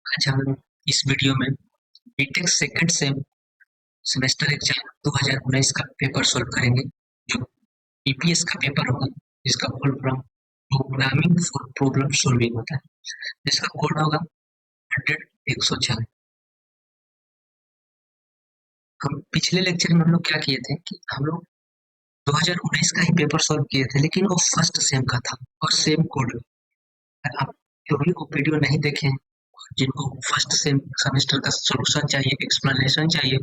आज हम इस वीडियो में BTech second sem semester exam 2019 का पेपर सॉल्व करेंगे, जो पीपीएस का पेपर होगा, जिसका full form programming for problem solving होता है, जिसका कोड होगा 100-104। हम पिछले लेक्चर में हम लोग क्या किए थे कि हम लोग 2019 का ही पेपर सॉल्व किए थे, लेकिन वो फर्स्ट सेम का था और सेम कोड। आप जो भी वो वीडियो नहीं देखे हैं, जिनको फर्स्ट सेम सेमेस्टर का सॉल्यूशन चाहिए, एक्सप्लेनेशन चाहिए,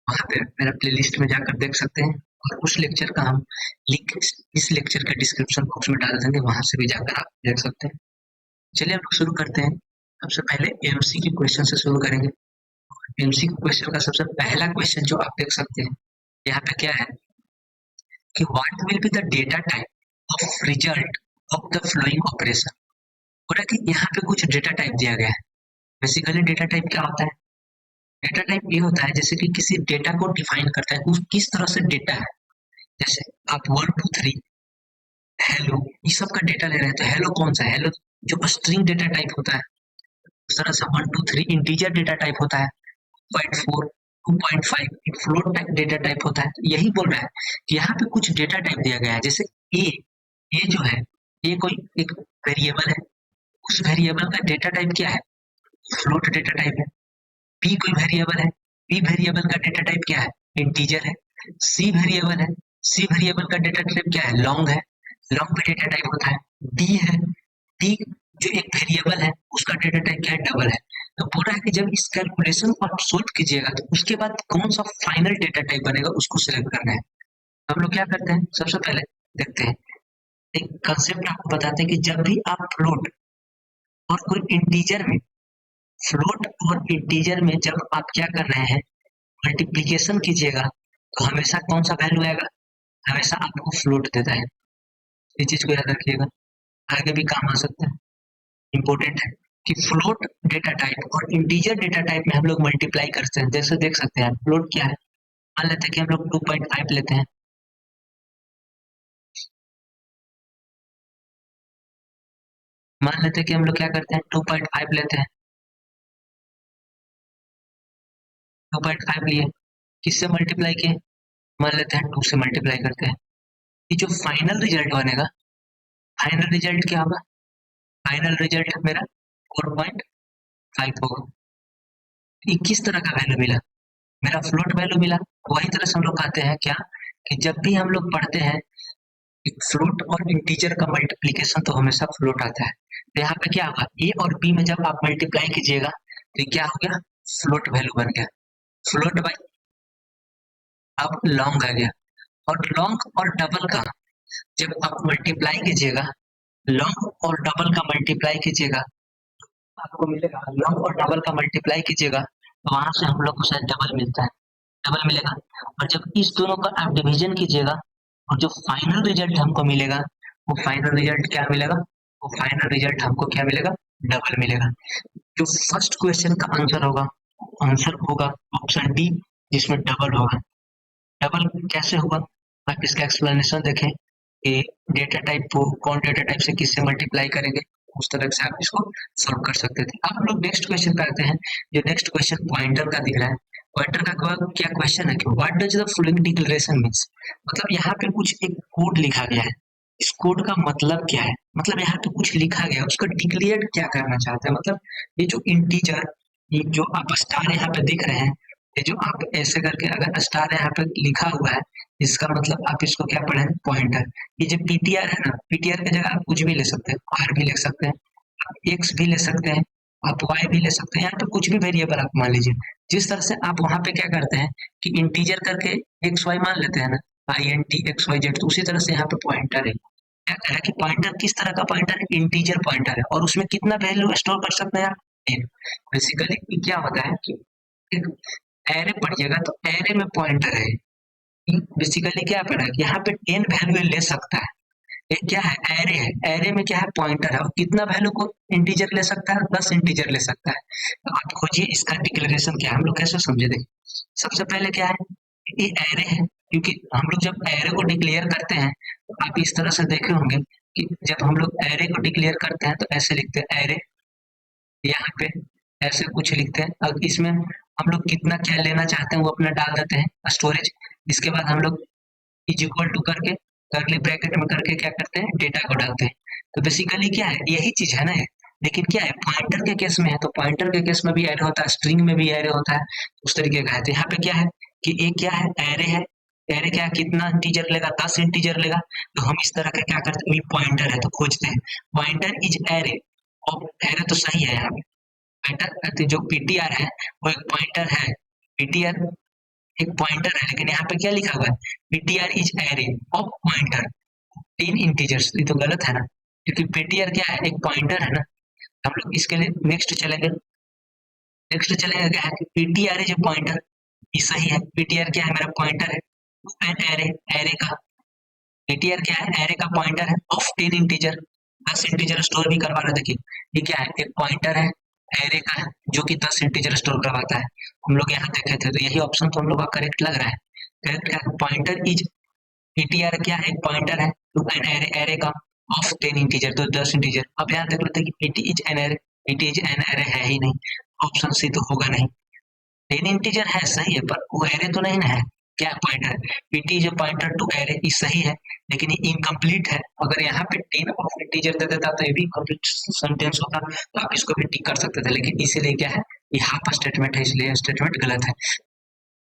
वहाँ पे मेरा प्लेलिस्ट में जाकर देख सकते हैं और उस लेक्चर का हम लिंक इस लेक्चर के डिस्क्रिप्शन बॉक्स में डाल देंगे, वहाँ से भी जाकर आप देख सकते हैं। चलिए हम लोग शुरू करते हैं। सबसे पहले एमसीक्यू क्वेश्चन से शुरू करेंगे। एमसीक्यू क्वेश्चन का सबसे पहला क्वेश्चन जो आप देख सकते हैं, यहाँ पे क्या है कि what will be the data type of result of the flowing operation. बोला कि यहाँ पे कुछ डेटा टाइप दिया गया है। बेसिकली डेटा टाइप क्या होता है? डेटा टाइप ये होता है जैसे कि किसी डेटा को डिफाइन करता है, उस किस तरह से डेटा है। जैसे आप 1 2 3 हेलो ये सब का डेटा ले रहे हैं, तो हेलो कौन सा? हेलो जो स्ट्रिंग डेटा टाइप होता है। उस तरह से 1 2 3 इंटीजर डेटा टाइप होता है, 0.4 2.5 एक फ्लोट टाइप डेटा टाइप होता है। तो यही बोल रहा है कि यहाँ पे कुछ डेटा टाइप दिया गया है, जैसे ए जो है, ये कोई एक वेरिएबल है, उस वेरिएबल का डेटा टाइप क्या है? फ्लोट डेटा टाइप है। बी कोई वेरिएबल है, बी वेरिएबल का डेटा टाइप क्या है? इंटीजर है। सी वेरिएबल है, सी वेरिएबल का डेटा टाइप क्या है? लॉन्ग है, लॉन्ग पे डेटा टाइप होता है। डी है, डी जो एक वेरिएबल है, उसका डेटा टाइप क्या है? डबल है। तो बोल रहा है कि जब इस कैलकुलेशन को आप सोल्व कीजिएगा तो उसके बाद कौन सा फाइनल डेटा टाइप बनेगा उसको सिलेक्ट करना है। हम लोग क्या करते हैं, सबसे पहले देखते हैं, एक कंसेप्ट आपको बताते हैं कि जब भी आप फ्लोट और कोई इंटीजर में, फ्लोट और इंटीजर में जब आप क्या कर रहे हैं, मल्टीप्लीकेशन कीजिएगा, तो हमेशा कौन सा वैल्यू आएगा? हमेशा आपको फ्लोट देता है। इस चीज को याद रखिएगा, आगे भी काम आ सकता है, इंपॉर्टेंट है कि फ्लोट डेटा टाइप और इंटीजर डेटा टाइप में हम लोग मल्टीप्लाई करते हैं। जैसे देख सकते हैं फ्लोट क्या है, मान लेते हैं कि हम लोग 2.5 लेते हैं, मान लेते हैं कि हम लोग क्या करते हैं 2.5 लेते हैं, 2.5 लिए, किससे मल्टीप्लाई किए? मान लेते हैं 2 से मल्टीप्लाई करते हैं। ये जो फाइनल रिजल्ट बनेगा, फाइनल रिजल्ट क्या होगा? फाइनल रिजल्ट मेरा 4.5 होगा। ये किस तरह का वैल्यू मिला? मेरा फ्लोट वैल्यू मिला। वही तरह से हम लोग कहते हैं क्या कि जब भी हम लोग पढ़ते हैं एक फ्लोट और इंटीजर का मल्टीप्लीकेशन, तो हमेशा फ्लोट आता है। तो यहाँ पे क्या होगा, ए और बी में जब आप मल्टीप्लाई कीजिएगा तो ये क्या हो गया? फ्लोट वैल्यू बन गया। फ्लोट बाई अब लॉन्ग आ गया। और लॉन्ग और डबल का जब आप मल्टीप्लाई कीजिएगा, लॉन्ग और डबल का मल्टीप्लाई कीजिएगा, आपको मिलेगा, लॉन्ग और डबल का मल्टीप्लाई कीजिएगा तो वहां से हम लोग को शायद डबल मिलता है, डबल मिलेगा। और जब इस दोनों का आप डिवीजन कीजिएगा और जो फाइनल रिजल्ट हमको मिलेगा, वो फाइनल रिजल्ट क्या मिलेगा? वो फाइनल रिजल्ट हमको क्या मिलेगा? डबल मिलेगा। जो फर्स्ट क्वेश्चन का आंसर होगा ऑप्शन डी, जिसमें डबल होगा। डबल कैसे होगा? आप इसका एक्सप्लेनेशन देखें कि डेटा टाइप को कौन डेटा टाइप से किससे मल्टीप्लाई करेंगे, उस तरह से आप इसको सॉल्व कर सकते थे। अब हम लोग नेक्स्ट क्वेश्चन पे आते हैं। जो नेक्स्ट क्वेश्चन पॉइंटर का दिख रहा है, पॉइंटर का क्या क्वेश्चन है कि what does the following declaration means. मतलब यहाँ पे कुछ एक कोड लिखा गया है, इस कोड का मतलब क्या है? मतलब यहाँ पे कुछ लिखा गया है, उसका डिक्लेयर क्या करना चाहते हैं। मतलब ये जो इंटीजर, ये जो आप स्टार यहाँ पे दिख रहे हैं, ये जो आप ऐसे करके अगर स्टार यहाँ पे लिखा हुआ है, इसका मतलब आप इसको क्या पढ़े? पॉइंटर। ये जो पीटीआर है ना, पीटीआर की जगह आप कुछ भी ले सकते हैं, आर भी ले सकते हैं, आप एक्स भी ले सकते हैं, आप वाई भी ले सकते हैं, यहाँ पे कुछ भी वेरिएबल आप मान लीजिए। जिस तरह से आप वहां पे क्या करते हैं कि इंटीजर करके एक्स वाई मान लेते हैं ना, I N T X Y Z, तो उसी तरह से यहाँ पे पॉइंटर है। क्या कह रहा है कि पॉइंटर किस तरह का पॉइंटर है? इंटीजर पॉइंटर है, और उसमें कितना वैल्यू स्टोर कर सकते हैं आप? 10। बेसिकली क्या होता है कि एक एरे पढ़िएगा तो एरे में पॉइंटर है। बेसिकली क्या पढ़ा है कि यहाँ पे 10 वैल्यू ले सकता है। ये क्या है? एरे है। एरे में क्या है? पॉइंटर है, और कितना वैल्यू को इंटीजर ले सकता है? 10 इंटीजर ले सकता है। तो आप खोजिए इसका डिक्लेरेशन क्या है, हम लोग कैसे समझे? देखिए सबसे पहले क्या है, ये एरे है, क्योंकि हम लोग जब एरे को डिक्लेयर करते हैं तो आप इस तरह से देखे होंगे कि जब हम लोग एरे को डिक्लेयर करते हैं तो ऐसे लिखते हैं एरे यहाँ पे ऐसे कुछ लिखते हैं। अब इसमें हम लोग कितना क्या लेना चाहते हैं वो अपना डाल देते हैं स्टोरेज। इसके बाद हम लोग इज इक्वल टू करके कर्ली ब्रैकेट में करके क्या करते हैं, डेटा को डालते हैं। तो बेसिकली क्या है, यही चीज है ना ये। लेकिन क्या है, पॉइंटर के केस में है तो पॉइंटर के केस में भी एरे होता है, स्ट्रिंग में भी एरे होता है, उस तरीके का है। तो यहाँ पे क्या है कि एक क्या है, एरे है। एरे क्या है, कितना इंटीजर लेगा, 10 इंटीजर लेगा। तो हम इस तरह का क्या करते हैं, पॉइंटर है तो खोजते हैं पॉइंटर इज एरे। और एरे तो सही है यहाँ पे। पॉइंटर जो पीटीआर है वो एक पॉइंटर है। पीटीआर एक पॉइंटर है, लेकिन यहाँ पे क्या लिखा हुआ है, PTR is array of pointer 10 integers. ये तो गलत है ना, क्योंकि पीटीआर क्या है, एक पॉइंटर है ना। हम लोग इसके लिए नेक्स्ट चलेंगे। नेक्स्ट चलेंगे क्या है कि पीटीआर इज ए पॉइंटर, ये सही है। पीटीआर क्या है, मेरा पॉइंटर है टू एन एरे। एरे का पीटीआर क्या है, एरे का पॉइंटर है ऑफ 10 इंटीजर। 10 इंटीजर स्टोर भी करवा रहा है। देखिए ये क्या है, एक पॉइंटर है एरे का है जो कि 10 इंटीजर स्टोर करवाता है। हम लोग यहाँ देखे थे, तो यही ऑप्शन तो हम लोग का करेक्ट लग रहा है। करेक्ट क्या है, पॉइंटर इज पीटीआर क्या है, एक पॉइंटर है टू एन एरे। एरे का ऑफ 10 इंटीजर, तो 10 इंटीजर। अब यहाँ देख लेते हैं कि PT is an array. PT is an array है ही नहीं, ऑप्शन सी तो होगा नहीं। 10 इंटीजर है सही है, पर वो एरे तो नहीं ना है। क्या पॉइंटर, पीटी जो पॉइंटर टू एरे, ये सही है, लेकिन ये इनकम्प्लीट है। अगर यहाँ पे 10 ऑफ इंटीजर दे देता तो ये भी कंप्लीट सेंटेंस होता, तो आप इसको भी टिक कर सकते थे। लेकिन इसीलिए क्या है, ये हाफ स्टेटमेंट है, इसलिए स्टेटमेंट गलत है।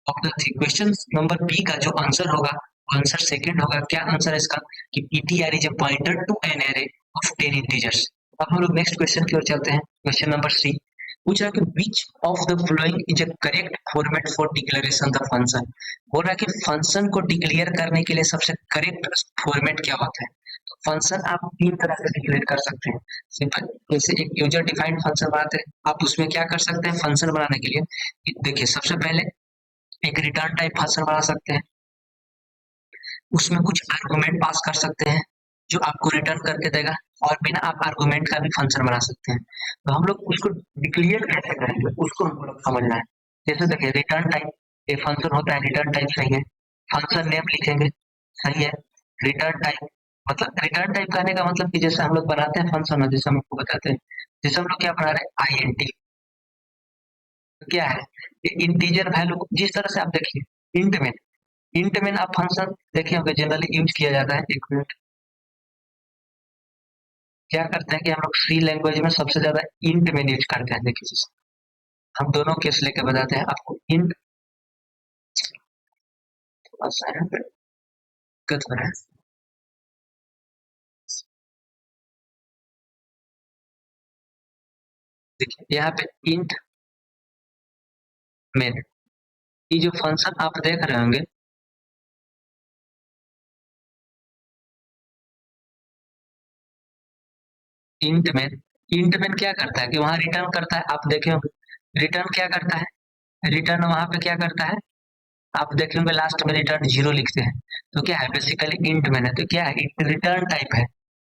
Option C, question number B का जो आंसर होगा, आंसर सेकंड होगा। क्या आंसर है इसका, कि PTR is a pointer to an array of 10 integers. अब हम लोग नेक्स्ट क्वेश्चन की ओर चलते हैं। क्वेश्चन नंबर सी पूछ रहा है कि विच of the following is a correct format for declaration the function. बोल रहा है कि फंक्शन को डिक्लेयर करने के लिए सबसे करेक्ट फॉर्मेट क्या होता है। तो फंक्शन आप तीन तरह से डिक्लेयर कर सकते हैं। सिंपल, जैसे एक यूजर डिफाइंड फंक्शन बनाते हैं, आप उसमें क्या कर सकते हैं, फंक्शन बनाने के लिए देखिए सबसे पहले एक रिटर्न टाइप फंक्शन बना सकते हैं। उसमें कुछ आर्गुमेंट पास कर सकते हैं जो आपको रिटर्न करके देगा। और बिना आप आर्गुमेंट का भी फंक्शन बना सकते हैं। तो हम लोग उसको डिक्लेयर कैसे करेंगे, उसको हमको लोग समझना है। जैसे देखिए रिटर्न टाइप एक फंक्शन होता है, रिटर्न टाइप सही है। फंक्शन नेम लिखेंगे, सही है। रिटर्न टाइप मतलब रिटर्न टाइप कहने का मतलब कि जैसे हम लोग बनाते हैं फंक्शन, जैसे हम आपको बताते हैं, जैसे हम लोग क्या बना रहे हैं, आई एन टी। तो क्या है, इंटीजर वैल्यू जिस तरह से आप देखिए इंट में, इंट में आप फंक्शन देखे होंगे जनरली यूज किया जाता है। एक मिनट, क्या करते हैं कि हम लोग सी लैंग्वेज में सबसे ज्यादा इंट में यूज करते हैं। देखिए हम दोनों केस लेके बताते हैं आपको। इंट थोड़ा सा यहाँ पे दिक्कत हो रहा है। देखिए यहाँ पे इंट में ये जो फंक्शन आप देख रहे होंगे, इंट में, इंट में क्या करता है कि वहां रिटर्न करता है। आप देखे होंगे रिटर्न क्या करता है, रिटर्न वहां पे क्या करता है, आप देखेंगे लास्ट में रिटर्न जीरो लिखते हैं। तो क्या है, बेसिकली इंट में है तो क्या है, रिटर्न टाइप है।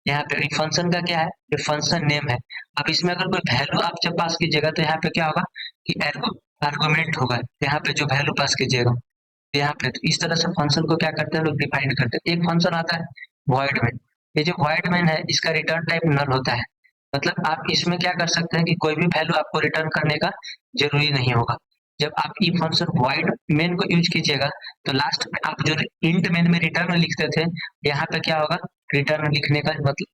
यहाँ पे फंक्शन का क्या है, ये फंक्शन नेम है। अब इसमें अगर कोई वैल्यू आप जब पास कीजिएगा तो यहाँ पे क्या होगा कि आर्गुमेंट होगा। यहाँ पे जो वैल्यू पास कीजिएगा यहाँ पे, तो इस तरह से फंक्शन को क्या करते हैं लोग, डिफाइन करते हैं। एक फंक्शन आता है वॉइड मैन। ये जो वॉइड मैन है इसका रिटर्न टाइप नल होता है। मतलब आप इसमें क्या कर सकते हैं कि कोई भी वैल्यू आपको रिटर्न करने का जरूरी नहीं होगा। जब आप ई फंक्शन वॉइड मेन को यूज कीजिएगा तो लास्ट में आप जो इंट मेन में रिटर्न लिखते थे, यहाँ पे क्या होगा, रिटर्न लिखने का मतलब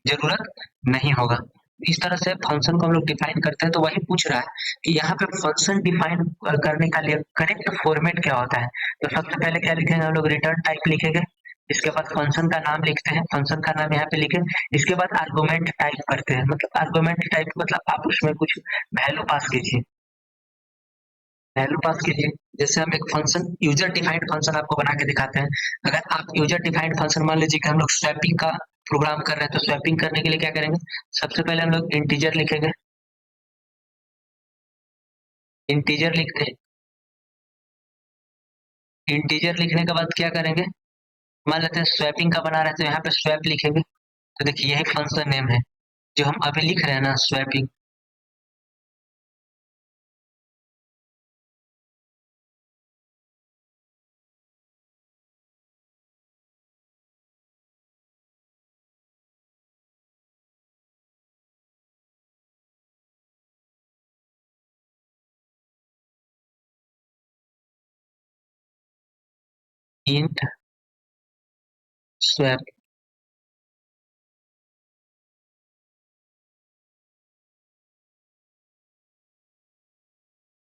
जरूरत नहीं होगा। इस तरह से फंक्शन को हम लोग डिफाइन करते हैं। तो वही पूछ रहा है कि यहाँ पे फंक्शन डिफाइन करने का लिए करेक्ट फॉर्मेट क्या होता है। तो सबसे पहले क्या लिखेंगे हम लोग, रिटर्न टाइप लिखेंगे। इसके बाद फंक्शन का नाम लिखते हैं, फंक्शन का नाम यहाँ पे लिखे। इसके बाद आर्गुमेंट टाइप करते हैं, मतलब आर्गुमेंट टाइप मतलब आप उसमें कुछ वैल्यू पास कीजिए। वैल्यू पास कीजिए, जैसे हम एक फंक्शन यूजर डिफाइंड फंक्शन आपको बना के दिखाते हैं। अगर आप यूजर डिफाइंड फंक्शन मान लीजिए कि हम लोग स्वैपिंग का प्रोग्राम कर रहे हैं, तो स्वैपिंग करने के लिए क्या करेंगे, सबसे पहले हम लोग इंटीजर लिखेंगे। इंटीजर लिखते हैं, इंटीजर लिखने के बाद क्या करेंगे, मान लेते हैं स्वैपिंग का बना रहे हैं तो यहाँ पे स्वैप लिखेंगे। तो देखिए यही फंक्शन नेम है जो हम अभी लिख रहे हैं ना, स्वैपिंग। int swap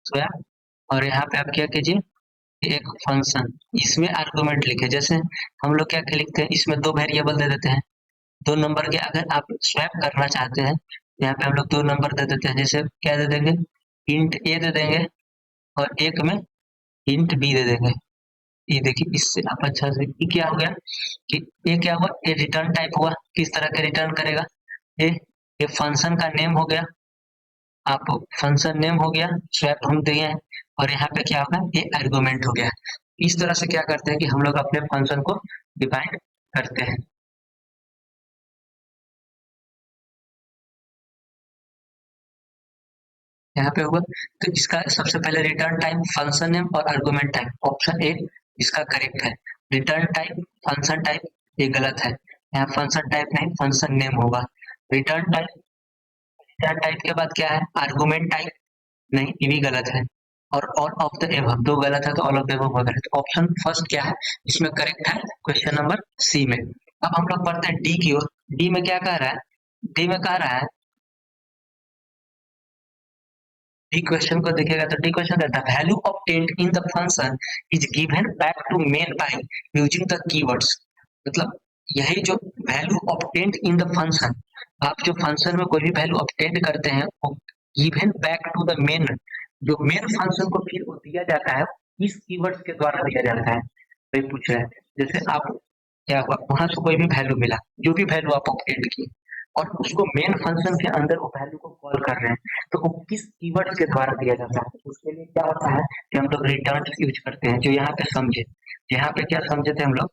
swap, और यहाँ पे आप क्या कीजिए, एक फंक्शन, इसमें आर्गुमेंट लिखे। जैसे हम लोग क्या लिखते हैं, इसमें दो वेरिएबल दे देते हैं, दो नंबर के अगर आप स्वैप करना चाहते हैं, यहाँ पे हम लोग दो नंबर दे देते हैं। जैसे क्या दे देंगे, इंट ए दे देंगे और एक में इंट बी दे देंगे। ये देखिए, इससे आप अच्छा से ये क्या हो गया कि ये क्या हुआ, ये रिटर्न टाइप हुआ। किस तरह का रिटर्न करेगा, ये ये फंक्शन का नेम हो गया, आप फंक्शन नेम हो गया, स्वैप हम दिए हैं, और यहाँ पे क्या होगा, ये आर्गुमेंट हो गया। इस तरह से क्या करते हैं कि हम लोग अपने फंक्शन को डिफाइन करते हैं। यहाँ पे होगा, तो इसका सबसे पहले रिटर्न टाइप, फंक्शन नेम और आर्गुमेंट टाइप, ऑप्शन ए इसका करेक्ट है। रिटर्न टाइप, फंक्शन टाइप, ये गलत है। यहाँ फंक्शन टाइप नहीं, फंक्शन नेम होगा। रिटर्न टाइप, रिटर्न टाइप के बाद क्या है, आर्गुमेंट टाइप, नहीं ये भी गलत है। और ऑल ऑफ द एबव, दो गलत है तो ऑल ऑफ द एबव गलत है। ऑप्शन फर्स्ट क्या है, इसमें करेक्ट है, क्वेश्चन नंबर सी में। अब हम लोग पढ़ते हैं डी की ओर। डी में क्या कह रहा है, डी में कह रहा है, डी क्वेश्चन को देखिएगा तो D question the value obtained in the function is given back to main by using the keywords. मतलब यही जो value obtained in the function, आप जो फंक्शन में कोई भी वैल्यू ऑब्टेन्ड करते हैं वो given back to the main, जो मेन फंक्शन को फिर वो दिया जाता है, इस कीवर्ड्स के द्वारा दिया जाता है। तो ये पूछ रहा है, जैसे आप क्या हुआ, वहां से कोई भी वैल्यू मिला, जो भी वैल्यू आप ऑब्टेन्ड की, और उसको मेन फंक्शन के अंदर वो वैल्यू को कॉल कर रहे हैं, तो वो किस कीवर्ड के द्वारा दिया जाता है। तो उसके लिए क्या होता है कि हम लोग रिटर्न यूज करते हैं। जो यहाँ पे समझे, यहाँ पे क्या समझे थे हम लोग,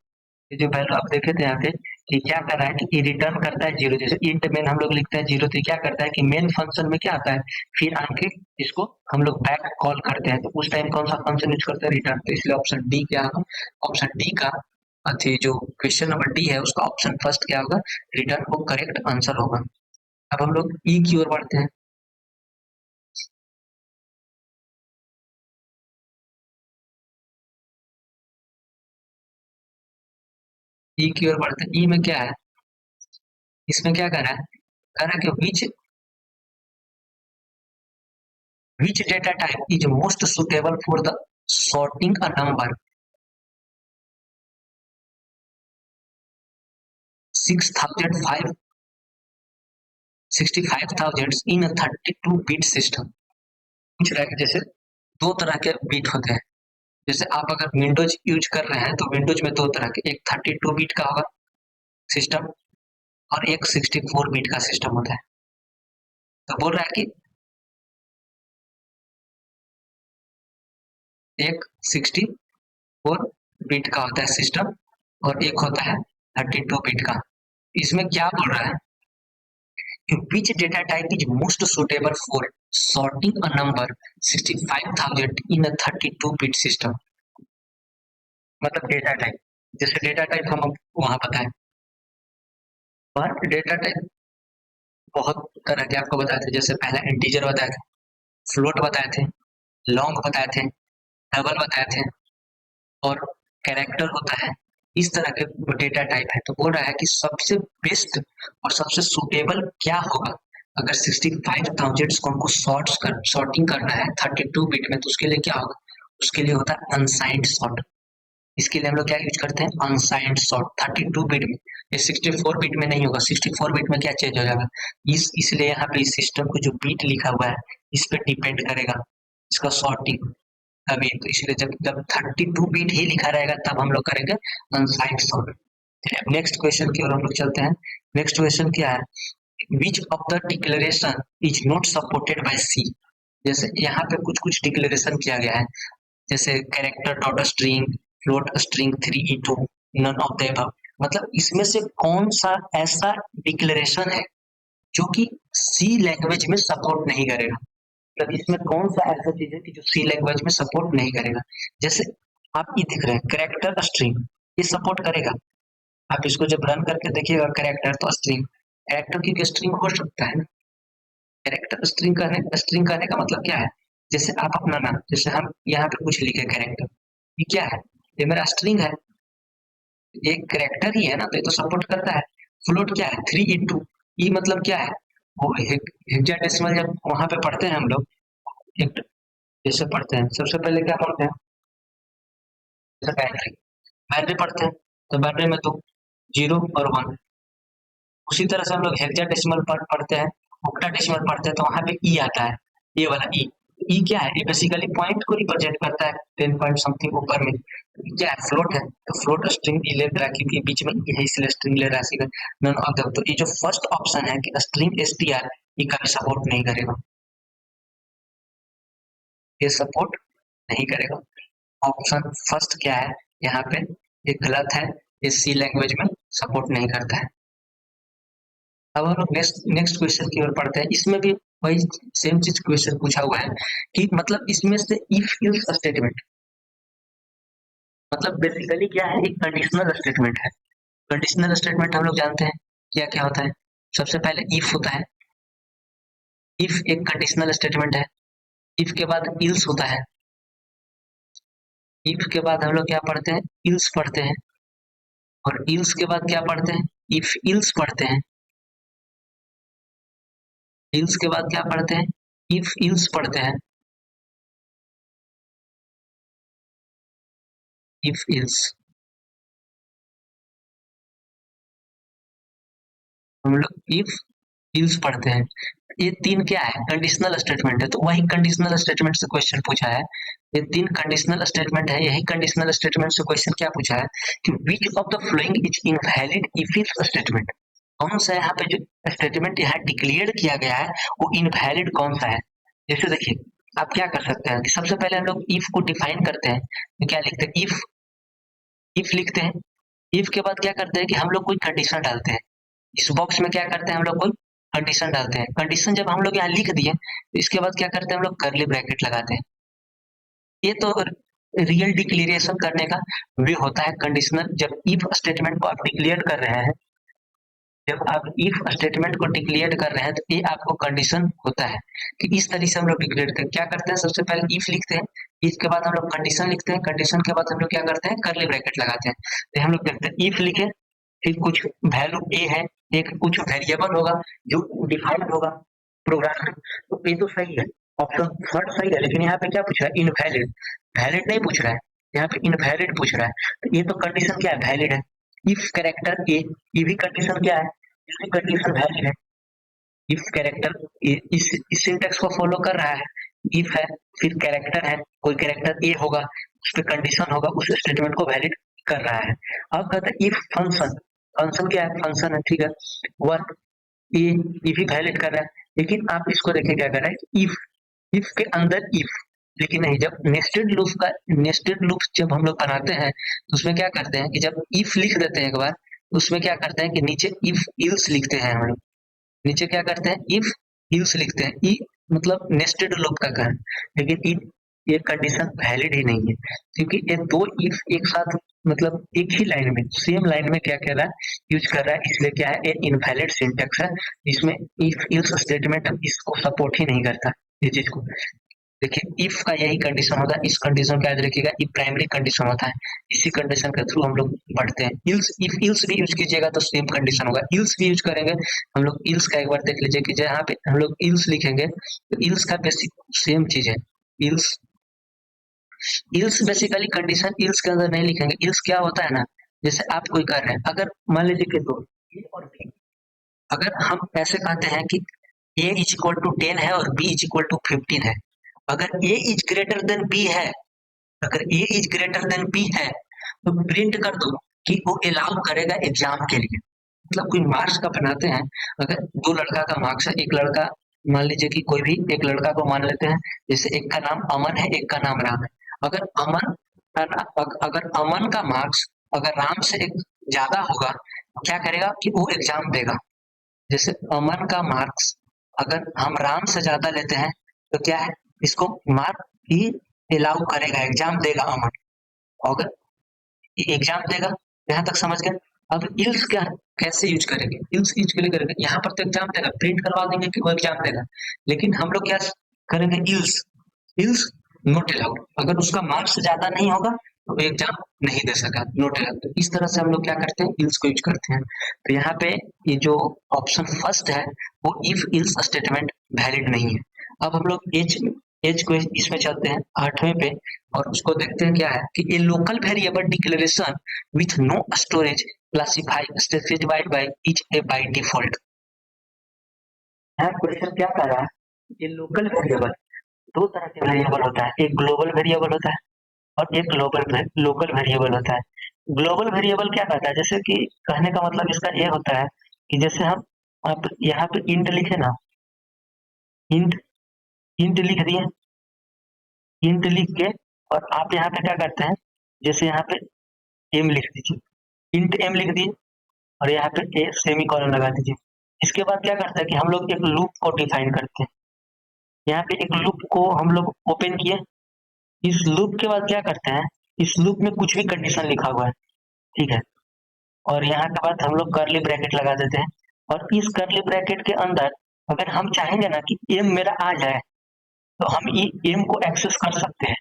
ये जो वैल्यू आप देखे थे यहाँ पे कि क्या कर रहा है कि ये रिटर्न करता है जीरो। जैसे इंट मेन हम लोग लिखते हैं जीरो, तो क्या करता है कि मेन फंक्शन में क्या आता है, फिर आके इसको हम लोग बैक कॉल करते हैं, तो उस टाइम कौन सा फंक्शन यूज करते हैं, रिटर्न। तो इसलिए ऑप्शन डी क्या होगा, ऑप्शन डी का, अच्छी जो क्वेश्चन नंबर डी है उसका ऑप्शन फर्स्ट क्या होगा, रिटर्न को करेक्ट आंसर होगा। अब हम लोग ई की ओर बढ़ते हैं। ई की ओर बढ़ते हैं। ई में क्या है, इसमें क्या कर रहा है, कह रहा है कि which data type is most suitable for the sorting a number 6,500 65,000 in a 32 bit system। पूछ रहा है कि जैसे दो तरह के बीट होते हैं। जैसे आप अगर विंडोज यूज कर रहे हैं तो विंडोज में दो तरह के, एक 32 बीट का होगा सिस्टम और एक 64 बीट का सिस्टम होता है। तो बोल रहा है कि एक 64 बीट का होता है सिस्टम और एक होता है 32 बीट का। इसमें क्या बोल रहा है, which data type is most suitable for sorting a number 65,000 in a 32 bit system। मतलब डेटा टाइप, जैसे डेटा टाइप हम वहां बताएं, और डेटा टाइप बहुत तरह के आपको बताए थे। जैसे पहला इंटीजर बताए थे, फ्लोट बताए थे, लॉन्ग बताए थे, डबल बताए थे, और कैरेक्टर होता है। इस तरह के डेटा टाइप है। तो बोल रहा है कि सबसे बेस्ट और सबसे सुटेबल क्या होगा, अगर 65,000 को हमको सॉर्टिंग करना है 32 बिट में, तो उसके लिए क्या होगा, उसके लिए होता है अनसाइंड सॉर्ट। इसके लिए हम लोग क्या यूज करते हैं, अनसाइंड सॉर्ट 32 बिट में। ये 64 बिट में नहीं होगा, 64 बिट में क्या चेंज हो जाएगा, इसलिए यहाँ पे इस सिस्टम को जो बीट लिखा हुआ है इस पे डिपेंड करेगा इसका सॉर्टिंग। अभी तो इसलिए जब जब 32 बीट ही लिखा रहेगा तब हम लोग करेंगे अनसाइंड सॉर्ट। नेक्स्ट क्वेश्चन की ओर हम लोग चलते हैं। नेक्स्ट क्वेश्चन क्या है, which of the declaration is not supported by C. जैसे यहाँ पे कुछ कुछ डिक्लेरेशन किया गया है, जैसे character dot string, float string 3 2, none of the above. मतलब इसमें से कौन सा ऐसा डिक्लेरेशन है जो कि सी लैंग्वेज में सपोर्ट नहीं करेगा। मतलब इसमें कौन सा ऐसा चीज है कि जो सी लैंग्वेज में सपोर्ट नहीं करेगा। जैसे आप ये दिख रहे हैं कैरेक्टर स्ट्रिंग, ये सपोर्ट करेगा। आप इसको जब रन करके देखिएगा कैरेक्टर तो स्ट्रिंग, कैरेक्टर की स्ट्रिंग हो सकता है ना। कैरेक्टर स्ट्रिंग करने का मतलब क्या है, जैसे आप अपना नाम, जैसे हम यहाँ पे कुछ लिखे कैरेक्टर, ये क्या है, ये मेरा स्ट्रिंग है। एक करेक्टर ही है ना, तो ये तो सपोर्ट करता है। फ्लोट क्या है, 3 इंटू ई, मतलब क्या है वो हेक्साडेसिमल। जब वहां पे पढ़ते हैं हम लोग, एक जैसे पढ़ते हैं, सबसे पहले क्या पढ़ते हैं, जैसे बाइनरी, बाइनरी पढ़ते हैं, तो बाइनरी में तो 0 और 1। उसी तरह से हम लोग हेक्साडेसिमल पढ़ते हैं, ऑक्टाडेसिमल पढ़ते हैं, तो वहां पे ई आता है, ये वाला ई। ई क्या है, ये बेसिकली पॉइंट को रिप्रेजेंट करता है, 10 पॉइंट समथिंग ऊपर में। क्या है, फ्लोट है, तो फ्लोट स्ट्रिंग इलेट राखी के बीच में ये है, इसलिए स्ट्रिंग ले राशि का नन ऑफ द। तो ये जो फर्स्ट ऑप्शन है कि स्ट्रिंग एसटीआर, ये कभी सपोर्ट नहीं करेगा, ये सपोर्ट नहीं करेगा। ऑप्शन फर्स्ट क्या है यहाँ पे, ये गलत है, ये सी लैंग्वेज में सपोर्ट नहीं करता है। अब हम लोग नेक्स्ट नेक्स्ट क्वेश्चन की ओर पढ़ते हैं। इसमें भी वही सेम चीज क्वेश्चन पूछा हुआ है कि मतलब इसमें से इफ इल्स स्टेटमेंट, मतलब बेसिकली क्या है, एक कंडीशनल स्टेटमेंट है। कंडीशनल स्टेटमेंट हम लोग जानते हैं क्या क्या होता है। सबसे पहले इफ होता है, इफ एक कंडीशनल स्टेटमेंट है। इफ के बाद इल्स होता है, इफ के बाद हम लोग क्या पढ़ते हैं, इल्स पढ़ते हैं, और इल्स के बाद क्या पढ़ते हैं, इफ इल्स पढ़ते हैं। इल्स के बाद क्या पढ़ते हैं, इफ इल्स पढ़ते हैं, इफ इल्स। हम लोग इफ इल्स पढ़ते हैं। ये तीन क्या है, कंडीशनल स्टेटमेंट है, तो वही कंडीशनल स्टेटमेंट से क्वेश्चन पूछा है। ये तीन कंडीशनल स्टेटमेंट है, यही कंडीशनल स्टेटमेंट से क्वेश्चन क्या पूछा है कि विच of the following is invalid if ills statement. कौन सा यहाँ पे जो स्टेटमेंट यहाँ डिक्लेयर किया गया है वो इनवैलिड कौन सा है। जैसे देखिए, आप क्या कर सकते हैं कि सबसे पहले हम लोग इफ को डिफाइन करते हैं, तो क्या लिखते हैं, इफ लिखते हैं। इफ के बाद क्या करते हैं कि हम लोग कोई कंडीशन डालते हैं, इस बॉक्स में क्या करते हैं हम लोग कोई कंडीशन डालते हैं। कंडीशन जब हम लोग यहाँ लिख दिए, तो इसके बाद क्या करते हैं हम लोग, करली ब्रैकेट लगाते हैं। ये तो रियल डिक्लेरेशन करने का वे होता है कंडीशनल। जब इफ स्टेटमेंट को आप डिक्लेयर कर रहे हैं, जब आप इफ स्टेटमेंट को डिक्लेयर कर रहे हैं, तो ये आपको कंडीशन होता है कि इस तरीके से हम लोग डिक्लेयर कर क्या करते हैं, सबसे पहले इफ लिखते हैं, इफ के बाद हम लोग कंडीशन लिखते हैं, कंडीशन के बाद हम लोग क्या करते हैं, करली ब्रैकेट लगाते हैं। तो हम लोग देखते हैं इफ लिखे, फिर कुछ वैल्यू ए है, एक कुछ वेरिएबल होगा जो डिफाइंड होगा प्रोग्राम में, तो ये तो सही है, ऑप्शन थर्ड सही है। लेकिन यहाँ पे क्या पूछ रहा है, इनवैलिड, वैलिड नहीं पूछ रहा है, यहाँ पे इनवैलिड पूछ रहा है। तो ये तो कंडीशन क्या है, वैलिड है। इफ कैरेक्टर ए, ये भी कंडीशन क्या है, इसकी कंडीशन वैलिड है। इफ कैरेक्टर इस सिंटेक्स को फॉलो कर रहा है, इफ है, फिर कैरेक्टर है, कोई कैरेक्टर ए होगा, उस पर कंडीशन होगा, उस स्टेटमेंट को वैलिड कर रहा है। अब कहते हैं इफ फंक्शन, फंक्शन क्या है, फंक्शन है, ठीक है, वर्क, ये भी वैलिड कर रहा है। लेकिन आप इसको देखिए क्या कर रहा है, इफ के अंदर इफ, लेकिन नहीं, जब नेस्टेड लूप का, नेस्टेड लूप जब हम लोग बनाते हैं, तो उसमें क्या करते हैं कि जब इफ लिख देते हैं एक बार, तो उसमें क्या करते हैं कि नीचे इफ इल्स लिखते हैं हम लोग, नीचे क्या करते हैं, इफ इल्स लिखते हैं। ई मतलब नेस्टेड लूप का कहना, लेकिन ये कंडीशन वैलिड ही नहीं है, क्योंकि ये दो इफ एक साथ, मतलब एक ही लाइन में, सेम लाइन में क्या कर रहा है, यूज कर रहा है, इसलिए क्या है, ये इनवैलिड सिंटेक्स है। इसमें इफ इल्स स्टेटमेंट इसको सपोर्ट ही नहीं करता, ये चीज को देखिए। इफ का यही कंडीशन होता है, इस कंडीशन का याद रखिएगा, ये प्राइमरी कंडीशन होता है, इसी कंडीशन के थ्रू हम लोग बढ़ते हैं। इल्स, इफ इल्स भी यूज कीजिएगा तो सेम कंडीशन होगा, इल्स भी यूज करेंगे हम लोग। इल्स का एक बार देख लीजिए कि जहाँ पे हम लोग इल्स लिखेंगे, तो इल्स का बेसिक सेम चीज है। Ills, ills basically condition ills के अंदर नहीं लिखेंगे। इल्स क्या होता है ना, जैसे आप कोई कर रहे हैं, अगर मान लीजिए कि दो ए और बी, अगर हम ऐसे कहते हैं कि ए इज इक्वल टू 10 है और बी इज इक्वल टू 15 है, अगर ए इज ग्रेटर देन बी है, अगर ए इज ग्रेटर देन बी है, तो प्रिंट कर दो कि वो अलाउ करेगा एग्जाम के लिए। मतलब कोई मार्क्स का बनाते हैं, अगर दो लड़का का मार्क्स है, एक लड़का, मान लीजिए कि कोई भी एक लड़का को मान लेते हैं, जैसे एक का नाम अमन है, एक का नाम राम है। अगर अमन अगर अमन का मार्क्स अगर राम से एक ज्यादा होगा, तो क्या करेगा कि वो एग्जाम देगा। जैसे अमन का मार्क्स अगर हम राम से ज्यादा लेते हैं, तो क्या है, इसको मार्क ही अलाउ करेगा, एग्जाम देगा अमन, अगर एग्जाम देगा। यहाँ तक समझ गए। अब इल्स क्या, कैसे यूज करेंगे, इल्स यूज के लिए करेंगे, यहाँ पर तो एग्जाम देगा, प्रिंट करवा देंगे कि वो एग्जाम देगा, लेकिन हम लोग क्या करेंगे, इल्स, इल्स नॉट अलाउड, अगर उसका मार्क्स ज्यादा नहीं होगा तो वो एग्जाम नहीं दे सका, नोट है। तो इस तरह से हम लोग क्या करते हैं, इल्स को यूज करते हैं। तो यहाँ पे ये जो ऑप्शन फर्स्ट है वो इफ इल्स स्टेटमेंट वैलिड नहीं है। अब हम लोग एज को इसमें चलते हैं 8वें पे, और उसको देखते हैं क्या है कि a local variable declaration with no storage classify specified by each a by default. यहाँ क्वेश्चन क्या कर रहा है, ये लोकल वेरिएबल, दो तरह के वेरिएबल होता है, एक ग्लोबल वेरिएबल होता है और एक लोकल वेरिएबल होता है। ग्लोबल वेरिएबल क्या कहता है, जैसे कि कहने का मतलब इसका ये होता है कि जैसे हम आप यहाँ पे इंट लिखे ना, इंट इंट लिख दिए, इंट लिख के और आप यहाँ पे क्या करते हैं, जैसे यहाँ पे एम लिख दीजिए, इंट एम लिख दिए और यहाँ पे ए सेमी कॉलन लगा दीजिए। इसके बाद क्या करते हैं कि हम लोग एक लूप को डिफाइन करते हैं। यहाँ पे एक लूप को हम लोग ओपन किए, इस लूप के बाद क्या करते हैं, इस लूप में कुछ भी कंडीशन लिखा हुआ है, ठीक है, और यहाँ के बाद हम लोग कर्ली ब्रैकेट लगा देते हैं, और इस कर्ली ब्रैकेट के अंदर अगर हम चाहेंगे ना कि एम मेरा आ जाए तो हम ये एम को एक्सेस कर सकते हैं।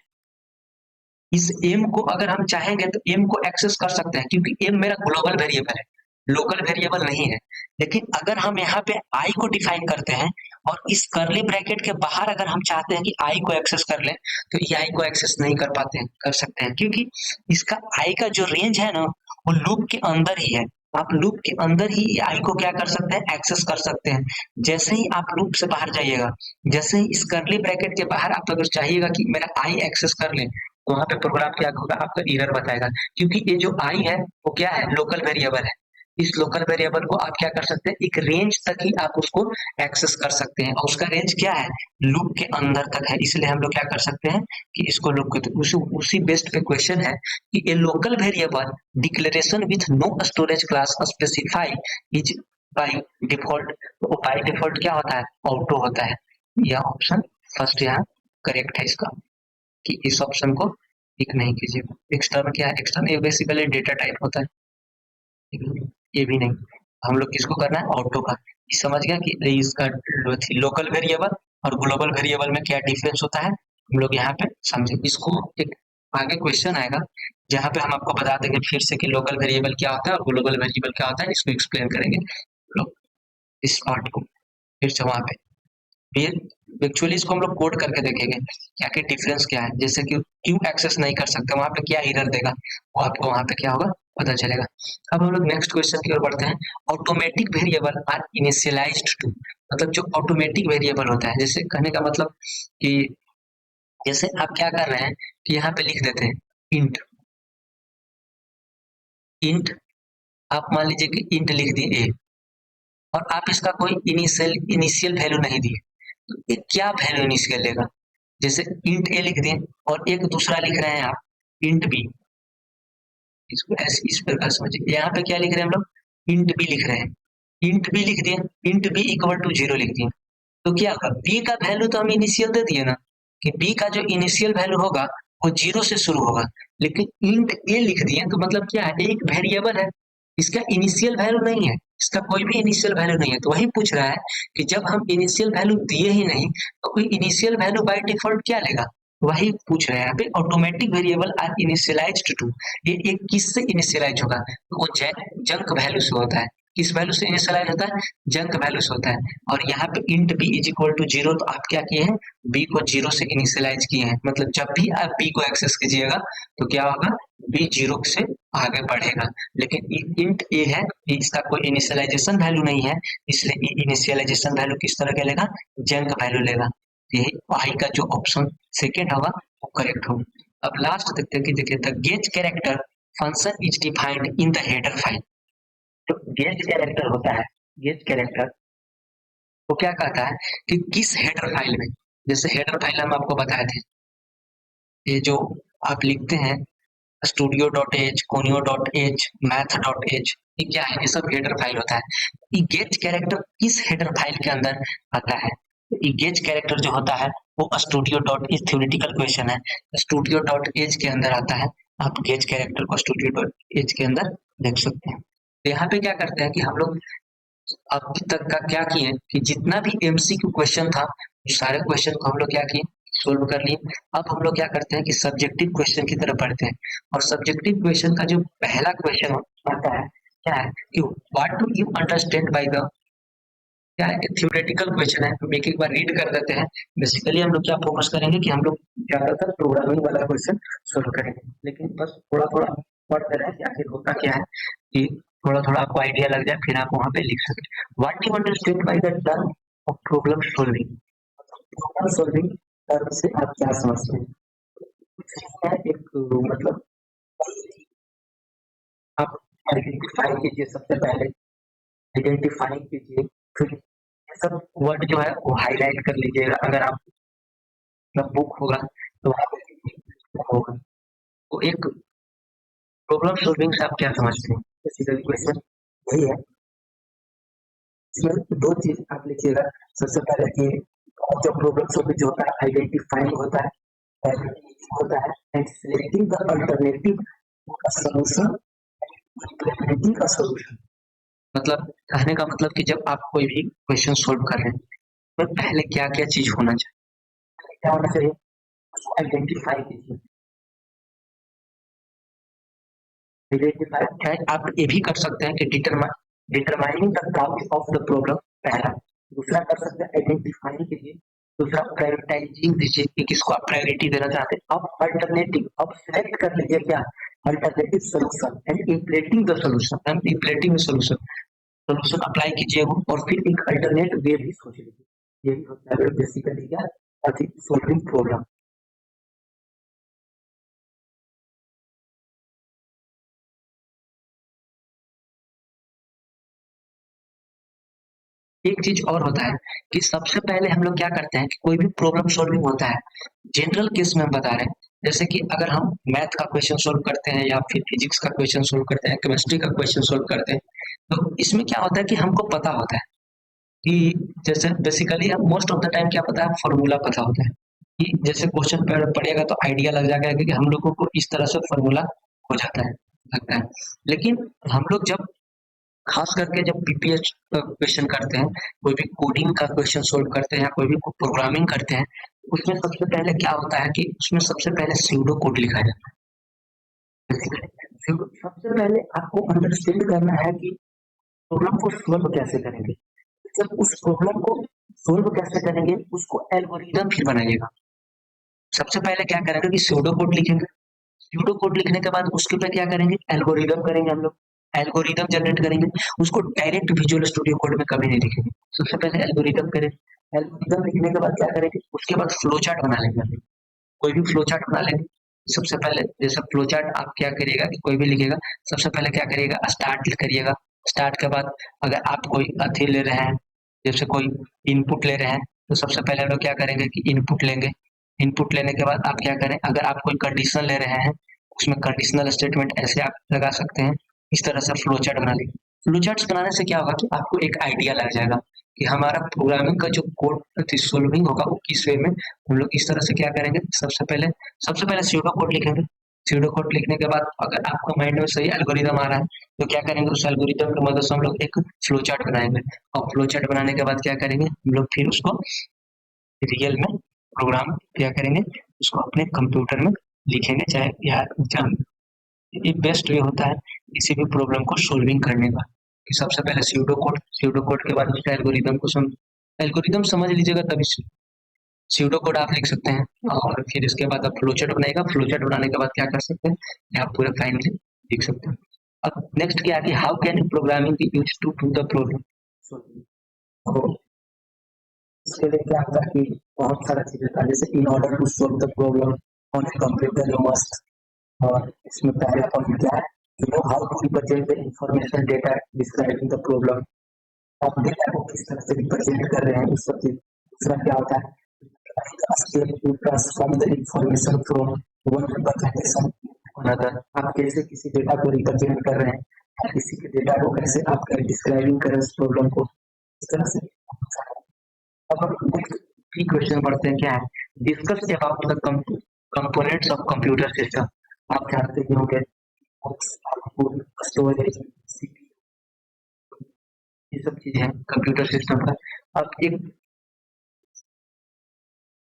इस एम को अगर हम चाहेंगे तो एम को एक्सेस कर सकते हैं, क्योंकि एम मेरा ग्लोबल वेरिएबल है, लोकल वेरिएबल नहीं है। लेकिन अगर हम यहाँ पे आई को डिफाइन करते हैं और इस कर्ली ब्रैकेट के बाहर अगर हम चाहते हैं कि आई को एक्सेस कर लें, तो ये आई को एक्सेस नहीं कर पाते हैं, कर सकते हैं, क्योंकि इसका आई का जो रेंज है ना वो लूप के अंदर ही है। आप लूप के अंदर ही आई को क्या कर सकते हैं, एक्सेस कर सकते हैं। जैसे ही आप लूप से बाहर जाइएगा, जैसे ही इस कर्ली ब्रैकेट के बाहर आप अगर चाहिएगा कि मेरा आई एक्सेस कर ले, तो वहां पे प्रोग्राम क्या होगा, आपका एरर बताएगा, क्योंकि ये जो आई है वो क्या है, लोकल वेरिएबल है। इस लोकल वेरिएबल को आप क्या कर सकते हैं, एक रेंज तक ही आप उसको एक्सेस कर सकते हैं, और उसका रेंज क्या है, लूप के अंदर तक है। इसलिए हम लोग क्या कर सकते हैं कि इसको लूप के, उसी बेस्ड पे क्वेश्चन है कि a local variable declaration with no storage class specify is by default. तो बाय डिफॉल्ट क्या होता है, ऑटो होता है। यह ऑप्शन फर्स्ट यहाँ करेक्ट है इसका, कि इस ऑप्शन को टिक नहीं कीजिएगा। एक्सटर्न क्या है, एक्सटर्न ये बेसिकली डेटा टाइप होता है, ये भी नहीं। हम लोग किसको करना है, ऑटो का। समझ गया कि इसका लोकल वेरिएबल और ग्लोबल वेरिएबल में क्या डिफरेंस होता है, हम लोग यहाँ पे समझे। इसको एक आगे क्वेश्चन आएगा जहाँ पे हम आपको बता देंगे फिर से कि लोकल वेरिएबल क्या होता है और ग्लोबल वेरिएबल क्या होता है, इसको एक्सप्लेन करेंगे लोग इस पार्ट को फिर से वहां पे। फिर एक्चुअली इसको हम लोग कोड करके देखेंगे क्या क्या डिफरेंस क्या है, जैसे कि क्यों एक्सेस नहीं कर सकते, वहां पे क्या एरर देगा, वो आपको वहां पे क्या होगा पता चलेगा। अब हम लोग नेक्स्ट क्वेश्चन की ओर बढ़ते हैं। Automatic variable are initialized to, मतलब जो ऑटोमेटिक वेरिएबल होता है, जैसे कहने का मतलब कि जैसे आप क्या कर रहे हैं कि यहाँ पे लिख देते हैं इंट, इंट आप मान लीजिए कि इंट लिख दिए ए, और आप इसका कोई इनिशियल वैल्यू नहीं दिए, तो ये क्या वैल्यू इनिशियल लेगा। जैसे इंट ए लिख दिए और एक दूसरा लिख रहे हैं आप इंट बी, इसको ऐसे इस प्रकार समझिए। यहाँ पे क्या लिख रहे हैं हम लोग, इंट बी लिख रहे हैं, इंट बी लिख दिए, इंट बी इक्वल टू 0 लिख दिए, तो क्या होगा, बी का वैल्यू तो हम इनिशियल दे दिए ना, कि बी का जो इनिशियल वैल्यू होगा वो 0 से शुरू होगा। लेकिन इंट ए लिख दिए तो मतलब क्या है, एक वेरिएबल है, इसका इनिशियल वैल्यू नहीं है, इसका कोई भी इनिशियल वैल्यू नहीं है। तो वही पूछ रहा है कि जब हम इनिशियल वैल्यू दिए ही नहीं तो कोई इनिशियल वैल्यू बाय डिफॉल्ट क्या लेगा, वही पूछ रहे हैं यहाँ पे। Automatic variable are initialized to, ये किससे इनिशियलाइज होगा, तो वो जंक वैल्यू से होता है। किस वैल्यू से इनिशियलाइज होता है, जंक वैल्यू से होता है। और यहाँ पे int B is equal to 0, तो आप क्या किए हैं, बी को 0 से इनिशियलाइज किए हैं, मतलब जब भी आप बी को एक्सेस कीजिएगा तो क्या होगा, बी 0 से आगे बढ़ेगा। लेकिन इंट ए है, इसका कोई इनिशियलाइजेशन वैल्यू नहीं है, इसलिए इनिशियलाइजेशन वैल्यू किस तरह का लेगा, जंक वैल्यू लेगा। यही आई का जो ऑप्शन सेकेंड होगा वो करेक्ट होगा। अब लास्ट देखते हैं कि देखिए the get character function is defined in the header file. तो गेट कैरेक्टर होता है, गेट कैरेक्टर वो क्या कहता है कि किस हेडर फाइल में, जैसे हेडर फाइल हम आपको बताए थे, ये जो आप लिखते हैं studio.h, conio.h, math.h, ये क्या है, ये सब हेडर फाइल होता है। ये गेट कैरेक्टर किस हेडर फाइल के अंदर आता है, ये गेट कैरेक्टर जो होता है वो studio.h, थ्योरेटिकल क्वेश्चन है, studio.h के अंदर आता है। आप गेट कैरेक्टर को studio.h के अंदर देख सकते हैं। तो यहाँ पे क्या करते हैं कि हम लोग अभी तक का क्या किए कि जितना भी एमसीक्यू क्वेश्चन था, सारे क्वेश्चन को हम लोग क्या किए, सोल्व कर लिए। अब हम लोग क्या करते हैं कि सब्जेक्टिव क्वेश्चन की तरफ बढ़ते हैं, और सब्जेक्टिव क्वेश्चन का जो पहला क्वेश्चन आता है क्या है कि what do you understand by the, क्या है, थ्योरेटिकल क्वेश्चन है। हम एक बार रीड कर देते हैं। बेसिकली हम लोग क्या फोकस करेंगे कि हम लोग ज्यादातर प्रोग्रामिंग वाला क्वेश्चन सोल्व करेंगे, लेकिन बस थोड़ा थोड़ा पढ़ते रहे कि आखिर होता क्या है, कि थोड़ा थोड़ा आपको आइडिया लग जाए, फिर आप वहाँ पे लिख सकें। What you understand by the term of problem solving. Problem solving term से आप क्या समझते हैं? एक मतलब आप आइडेंटिफाई कीजिए, सबसे पहले आइडेंटिफाई कीजिए, फिर ये सब वर्ड जो है वो हाईलाइट कर लीजिएगा। अगर आप बुक होगा तो वहाँ पे होगा। तो एक प्रॉब्लम सॉल्विंग से आप क्या समझते हैं? बेसिकली क्वेश्चन यही है। इसमें दो चीज आप लिखिएगा। सबसे पहले कि जो प्रॉब्लम सॉल्विंग जो होता है, आइडेंटिफाइंग होता है, होता है and selecting the alternative solution, implementing का सॉल्यूशन। मतलब कहने का मतलब कि जब आप कोई भी क्वेश्चन सोल्व कर रहे हैं तो पहले क्या क्या चीज होना चाहिए, क्या होना चाहिए, आइडेंटिफाई कीजिए। आइडेंटिफाई आप ये भी कर सकते हैं कि determining the cause of the problem, पहला। दूसरा कर सकते हैं आइडेंटिफाई कीजिए। दूसरा प्रायोरिटाइजिंग दीजिए कि किसको आप प्रायोरिटी देना चाहते हैं। अब अल्टरनेटिव, अब सिलेक्ट कर लीजिए क्या, alternative solution and implementing the solution, and implementing the solution apply कीजिए वो, और फिर एक अल्टरनेट वे भी सोच लीजिए। यही होता है बेसिकली क्या, सॉल्विंग प्रॉब्लम। एक चीज और होता है कि सबसे पहले हम लोग क्या करते हैं कि कोई भी प्रॉब्लम सॉल्विंग होता है, जनरल केस में हम बता रहे हैं, जैसे कि अगर हम मैथ का क्वेश्चन सोल्व करते हैं या फिर फिजिक्स का क्वेश्चन सोल्व करते हैं, केमिस्ट्री का क्वेश्चन सोल्व करते हैं, तो इसमें क्या होता है कि हमको पता होता है कि जैसे basically most of the time क्या पता है, फॉर्मूला पता होता है कि जैसे क्वेश्चन पढ़ेगा तो आइडिया लग जाएगा कि हम लोगों को इस तरह से फॉर्मूला हो जाता है, लगता है। लेकिन हम लोग जब खास करके जब पीपीएच का क्वेश्चन करते हैं, कोई भी कोडिंग का क्वेश्चन सोल्व करते हैं या कोई भी प्रोग्रामिंग करते हैं, उसमें सबसे पहले क्या होता है कि उसमें सबसे पहले स्यूडो कोड लिखा जाता है। सबसे पहले आपको अंडरस्टैंड करना है कि प्रॉब्लम को सोल्व कैसे करेंगे। जब उस प्रॉब्लम को सोल्व कैसे करेंगे, उसको एल्गोरिदम फिर बनाइएगा। सबसे पहले क्या करेंगे कि स्यूडो कोड लिखेंगे। स्यूडो कोड लिखने के बाद उसके पे क्या करेंगे, एल्गोरिदम करेंगे हम लोग, एल्गोरिदम जनरेट करेंगे। उसको डायरेक्ट विजुअल स्टूडियो कोड में कभी नहीं लिखेंगे, सबसे पहले एल्गोरिदम करें। एल्गोरिदम लिखने के बाद क्या करेंगे, उसके बाद फ्लो चार्ट बना लेंगे हम लोग। कोई भी फ्लो चार्ट बना लेंगे। सबसे पहले जैसे फ्लो चार्ट आप क्या करिएगा कि कोई भी लिखेगा, सबसे पहले क्या करिएगा, स्टार्ट करिएगा। स्टार्ट के बाद अगर आप कोई अथी ले रहे हैं, जैसे कोई इनपुट ले रहे हैं, तो सबसे पहले हम लोग क्या करेंगे कि इनपुट लेंगे। इनपुट लेने के बाद आप क्या करें, अगर आप कोई कंडीशन ले रहे हैं, उसमें कंडीशनल स्टेटमेंट ऐसे आप लगा सकते हैं। इस तरह से फ्लो चार्ट बना लेंगे। फ्लो चार्ट्स बनाने से क्या होगा कि आपको एक आइडिया लग जाएगा कि हमारा प्रोग्रामिंग का जो कोड सोल्विंग होगा वो किस वे में। हम लोग इस तरह से क्या करेंगे, सबसे पहले स्यूडो कोड लिखेंगे। स्यूडो कोड लिखने के बाद अगर आपको माइंड में सही एल्गोरिदम आ रहा है, तो क्या करेंगे, उस एल्गोरिदम की मदद से हम लोग एक फ्लो चार्ट बनाएंगे। और फ्लो चार्ट बनाने के बाद क्या करेंगे, हम लोग फिर उसको रियल में प्रोग्राम क्या करेंगे, उसको अपने कंप्यूटर में लिखेंगे, चाहे या जान। ये बेस्ट वे होता है किसी भी प्रॉब्लम को सोल्विंग करने का, कि सबसे पहले स्यूडो कोड के बाद उसका एल्गोरिदम समझ लीजिएगा, तभी स्यूडो कोड आप लिख सकते हैं। और फिर इसके बाद आप फ्लोचार्ट बनाएगा। फ्लोचार्ट बनाने के बाद क्या कर सकते हैं कि आप पूरा फाइनली लिख सकते हैं। अब नेक्स्ट क्या है कि how can programming be use to do the problem. तो इसके लिए क्या होता है कि बहुत सारा चीज होता है, जैसे in order to solve the problem on a computer you must, और इसमें पहला पॉइंट क्या है, you know how to represent the information data describing the problem. आप डेटा को किस तरह से रिप्रेजेंट कर रहे हैं, उस सब चीज। दूसरा क्या होता है, step to transform the information from one representation to another। आप कैसे किसी डेटा को रिप्रेजेंट कर रहे हैं, किसी के डेटा को कैसे आप डिस्क्राइबिंग कर रहे हैं उस प्रॉब्लम को, इस तरह से। अब हम नेक्स्ट क्वेश्चन पढ़ते हैं, क्या है, discuss about the components of computer system. आप जानते ही होंगे स्टोरेज, ये सब चीजें हैं कंप्यूटर सिस्टम का। अब एक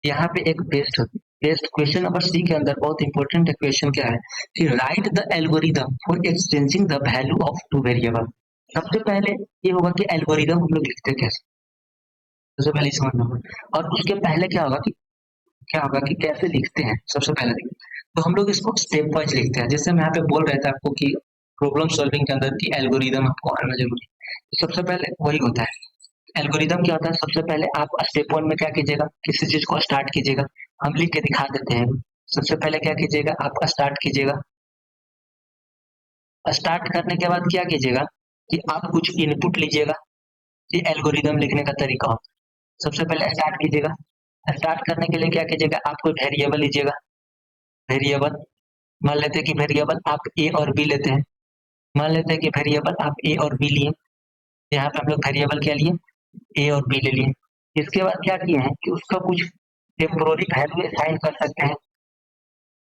यहाँ पे एक बेस्ट क्वेश्चन नंबर सी के अंदर बहुत इंपॉर्टेंट क्वेश्चन क्या है कि right the algorithm for exchanging the value of two variable. सबसे पहले ये होगा कि एल्गोरिदम हम लोग लिखते कैसे, सबसे पहले समझना होगा। और उसके पहले क्या होगा कि कैसे लिखते हैं सबसे पहले देखिए। तो हम लोग इसको स्टेप वाइज लिखते हैं, जैसे हम यहाँ पे बोल रहे थे आपको कि प्रॉब्लम सॉल्विंग के अंदर की एल्गोरिदम आपको आना जरूरी है। तो सबसे पहले वही होता है। एल्गोरिदम क्या होता है, सबसे पहले आप स्टेप वन में क्या कीजिएगा, किसी चीज को स्टार्ट कीजिएगा। हम लिख के दिखा देते हैं। सबसे पहले क्या कीजिएगा, आप स्टार्ट कीजिएगा। स्टार्ट करने के बाद क्या कीजिएगा कि आप कुछ इनपुट लीजिएगा। ये एल्गोरिदम लिखने का तरीका होता है। सबसे पहले स्टार्ट कीजिएगा। स्टार्ट करने के लिए क्या कीजिएगा, आप कोई वेरिएबल लीजिएगा। वेरिएबल मान लेते हैं कि वेरिएबल आप ए और बी लेते हैं। मान लेते हैं कि वेरिएबल आप ए और बी लिए। यहाँ पे हम लोग वेरिएबल क्या लिए, ए और बी ले लिए। इसके बाद क्या किए हैं कि उसका कुछ टेम्पोररी वैल्यू असाइन कर सकते हैं।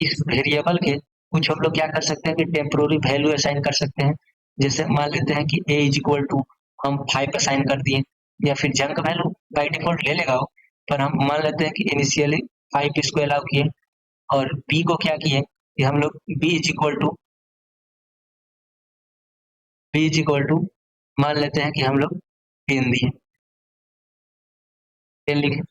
इस वेरिएबल के कुछ हम लोग क्या कर सकते हैं कि टेम्पोररी वैल्यू असाइन कर सकते हैं। जैसे मान लेते हैं कि ए इज इक्वल टू हम 5 असाइन कर दिए, या फिर जंक वैल्यू बाई डिफॉल्ट ले लेगा वो, पर हम मान लेते हैं कि इनिशियली 5 इसको अलाउ किए। और बी को क्या किए कि हम लोग बी इज इक्वल टू मान लेते हैं कि हम लोग 10 दिए, 10 लिखे।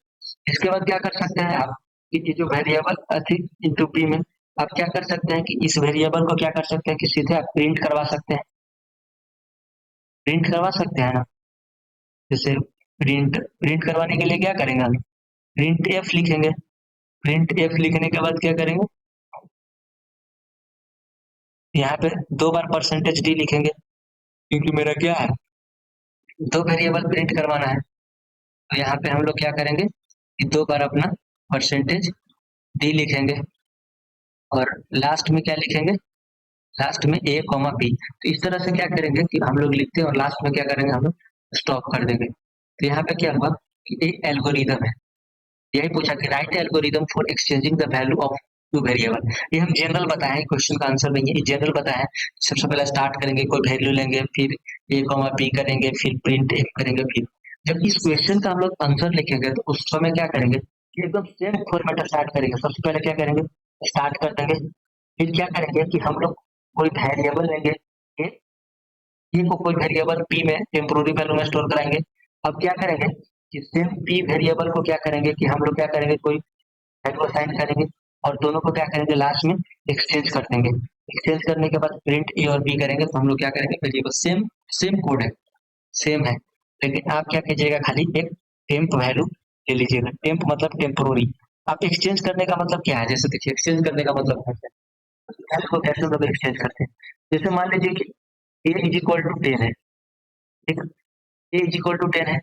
इसके बाद क्या कर सकते हैं आप कि ये जो वेरिएबल थी इंटू पी में, आप क्या कर सकते हैं कि इस वेरिएबल को क्या कर सकते हैं कि सीधे आप प्रिंट करवा सकते हैं। प्रिंट करवा सकते हैं ना। जैसे प्रिंट प्रिंट करवाने के लिए क्या करेंगे हम, प्रिंट एफ लिखेंगे। प्रिंट एफ लिखने के बाद क्या करेंगे, यहाँ पे 2 बार परसेंटेज डी लिखेंगे, क्योंकि मेरा क्या है, 2 वेरिएबल प्रिंट करवाना है। तो यहाँ पे हम लोग क्या करेंगे कि 2 बार अपना परसेंटेज डी लिखेंगे। और लास्ट में क्या लिखेंगे, लास्ट में ए कॉमा बी। तो इस तरह से क्या करेंगे कि हम लोग लिखते हैं और लास्ट में क्या करेंगे हम लोग स्टॉप कर देंगे। तो यहाँ पे क्या हुआ कि एक एल्गोरिदम है। यही पूछा कि right algorithm for exchanging the value of two variable. ये हम जनरल बताए हैं, क्वेश्चन का आंसर नहीं है, ये जनरल बताया है। सबसे पहले स्टार्ट करेंगे, कोई वैल्यू लेंगे, फिर ए कॉमा बी करेंगे, फिर प्रिंट ए करेंगे। फिर जब इस क्वेश्चन का हम लोग आंसर लिखेंगे तो उस समय क्या करेंगे कि एकदम सेम फॉर्मेट स्टार्ट करेंगे। सबसे पहले क्या करेंगे, स्टार्ट कर देंगे। फिर क्या करेंगे कि हम लोग कोई वेरिएबल लेंगे, ए ए को कोई वेरिएबल पी में टेम्पोररी वैल्यू में स्टोर कराएंगे। अब क्या करेंगे कि सेम पी वेरिएबल को क्या करेंगे कि हम लोग क्या करेंगे, कोई वैल्यू असाइन करेंगे और दोनों को क्या करेंगे लास्ट में एक्सचेंज कर देंगे। एक्सचेंज करने के बाद प्रिंट ए और बी करेंगे तो हम लोग क्या करेंगे, वेरिएबल सेम सेम कोड है, सेम है। लेकिन आप क्या कीजिएगा, खाली एक टेम्प वैल्यू ले लीजिएगा। टेम्प मतलब टेम्पोररी। आप एक्सचेंज करने का मतलब क्या है, जैसे देखिए एक्सचेंज करने का मतलब है वैल्यू को कैसे लोग एक्सचेंज करते हैं। जैसे मान लीजिए कि ए इज इक्वल टू 10 है, ठीक। ए इज इक्वल टू 10 है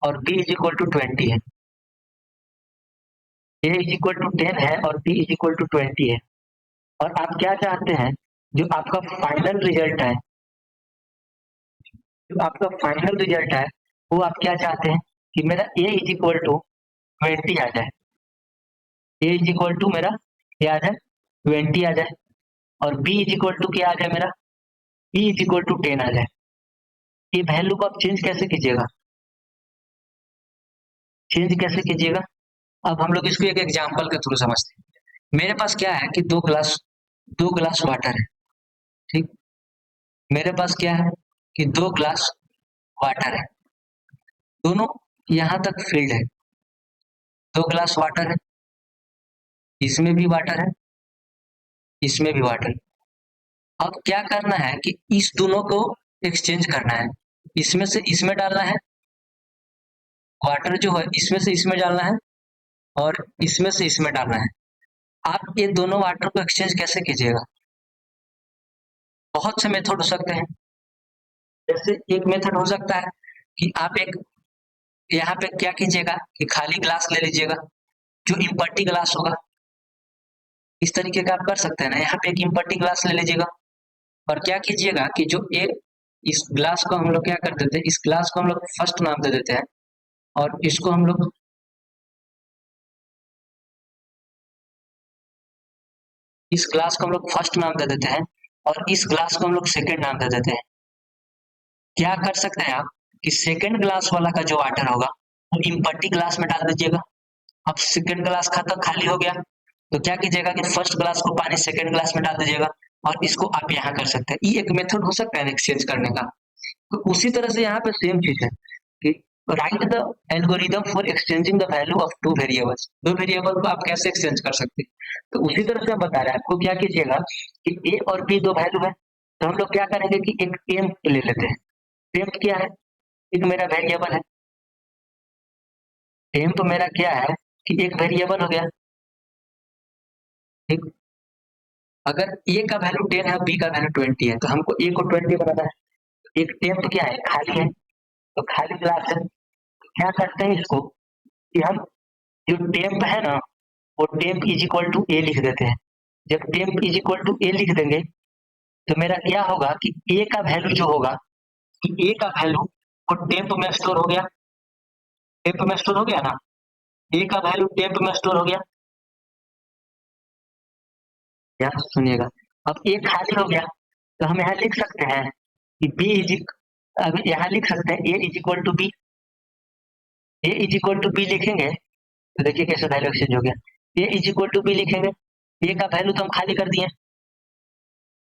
और बी इज इक्वल टू 20 है। ए इज इक्वल टू 10 है और बी इज इक्वल टू 20 है। और आप क्या चाहते हैं, जो आपका फाइनल रिजल्ट है, जो आपका फाइनल रिजल्ट है वो आप क्या चाहते हैं कि मेरा ए इज इक्वल टू 20 आ जाए। ए इज इक्वल टू मेरा क्या आ जाए, 20 आ जाए। और बी इज इक्वल टू क्या आ जाए मेरा, बी इज इक्वल टू 10 आ जाए। ये वैल्यू को आप चेंज कैसे कीजिएगा, चेंज कैसे कीजिएगा। अब हम लोग इसको एक एग्जांपल के थ्रू समझते हैं। मेरे पास क्या है कि दो गिलास वाटर है, ठीक। मेरे पास क्या है कि 2 गिलास वाटर है, दोनों यहाँ तक फील्ड है। 2 गिलास वाटर है, इसमें भी वाटर है, इसमें भी वाटर है। अब क्या करना है कि इस दोनों को एक्सचेंज करना है। इसमें से इसमें डालना है, वाटर जो है इसमें से इसमें डालना है, और इसमें से इसमें डालना है। आप ये दोनों वाटर को एक्सचेंज कैसे कीजिएगा, बहुत से मेथड हो सकते हैं। जैसे एक मेथड हो सकता है कि आप एक यहाँ पे क्या कीजिएगा कि खाली ग्लास ले लीजिएगा, जो इम्पटी ग्लास होगा। इस तरीके का आप कर सकते हैं ना, यहाँ पे एक इम्पटी ग्लास ले लीजिएगा। और क्या कीजिएगा कि जो एक इस ग्लास को हम लोग क्या कर देते हैं, इस ग्लास को हम लोग फर्स्ट नाम दे देते हैं, और इसको हम लोग इस ग्लास को हम लोग फर्स्ट नाम दे देते हैं, और इस ग्लास को हम लोग सेकेंड नाम दे देते हैं। क्या कर सकते हैं आप कि सेकेंड ग्लास वाला का जो वाटर होगा वो इम्पटी ग्लास में डाल दीजिएगा, अब सेकंड ग्लास खाता खाली हो गया, तो क्या कीजिएगा कि फर्स्ट ग्लास को पानी सेकंड ग्लास में डाल दीजिएगा और इसको आप यहाँ कर सकते हैं। ये एक मेथड हो सकता है एक्सचेंज करने का। तो उसी तरह से यहाँ पे सेम चीज है कि right the algorithm for exchanging the value of two variables. दो वेरिएबल को आप कैसे एक्सचेंज कर सकते हैं, तो उसी तरह से हम बता रहे हैं आपको। क्या कीजिएगा कि ए और बी दो वैल्यू है, तो हम लोग क्या करेंगे कि एक टेम्प ले लेते हैं। टेम्प क्या है, एक मेरा वेरिएबल है। टेम्प मेरा क्या है कि एक वेरिएबल हो गया, ठीक। अगर ए का वैल्यू 10 है, बी का वैल्यू 20 है, तो हमको ए को 20 बनाना है। एक टेम्प क्या है, खाली है, तो खाली क्लास है। क्या करते हैं इसको कि हम जो टेम्प है ना, वो टेम्प इज इक्वल टू ए लिख देते हैं। जब टेम्प इज इक्वल टू ए लिख देंगे तो मेरा क्या होगा कि ए का वैल्यू जो होगा, कि ए का वैल्यू वो टेम्प में स्टोर हो गया। टेम्प में स्टोर हो गया ना, ए का वैल्यू टेम्प में स्टोर हो गया। यहाँ सुनिएगा, अब ए खाली हो गया, तो हम यहाँ लिख सकते हैं कि बी इज, अब यहाँ लिख सकते हैं A is equal to B. A is equal to B लिखेंगे तो देखिए कैसे वैल्यू एक्सचेंज हो गया। A is equal to B लिखेंगे, ए का वैल्यू तो हम खाली कर दिए।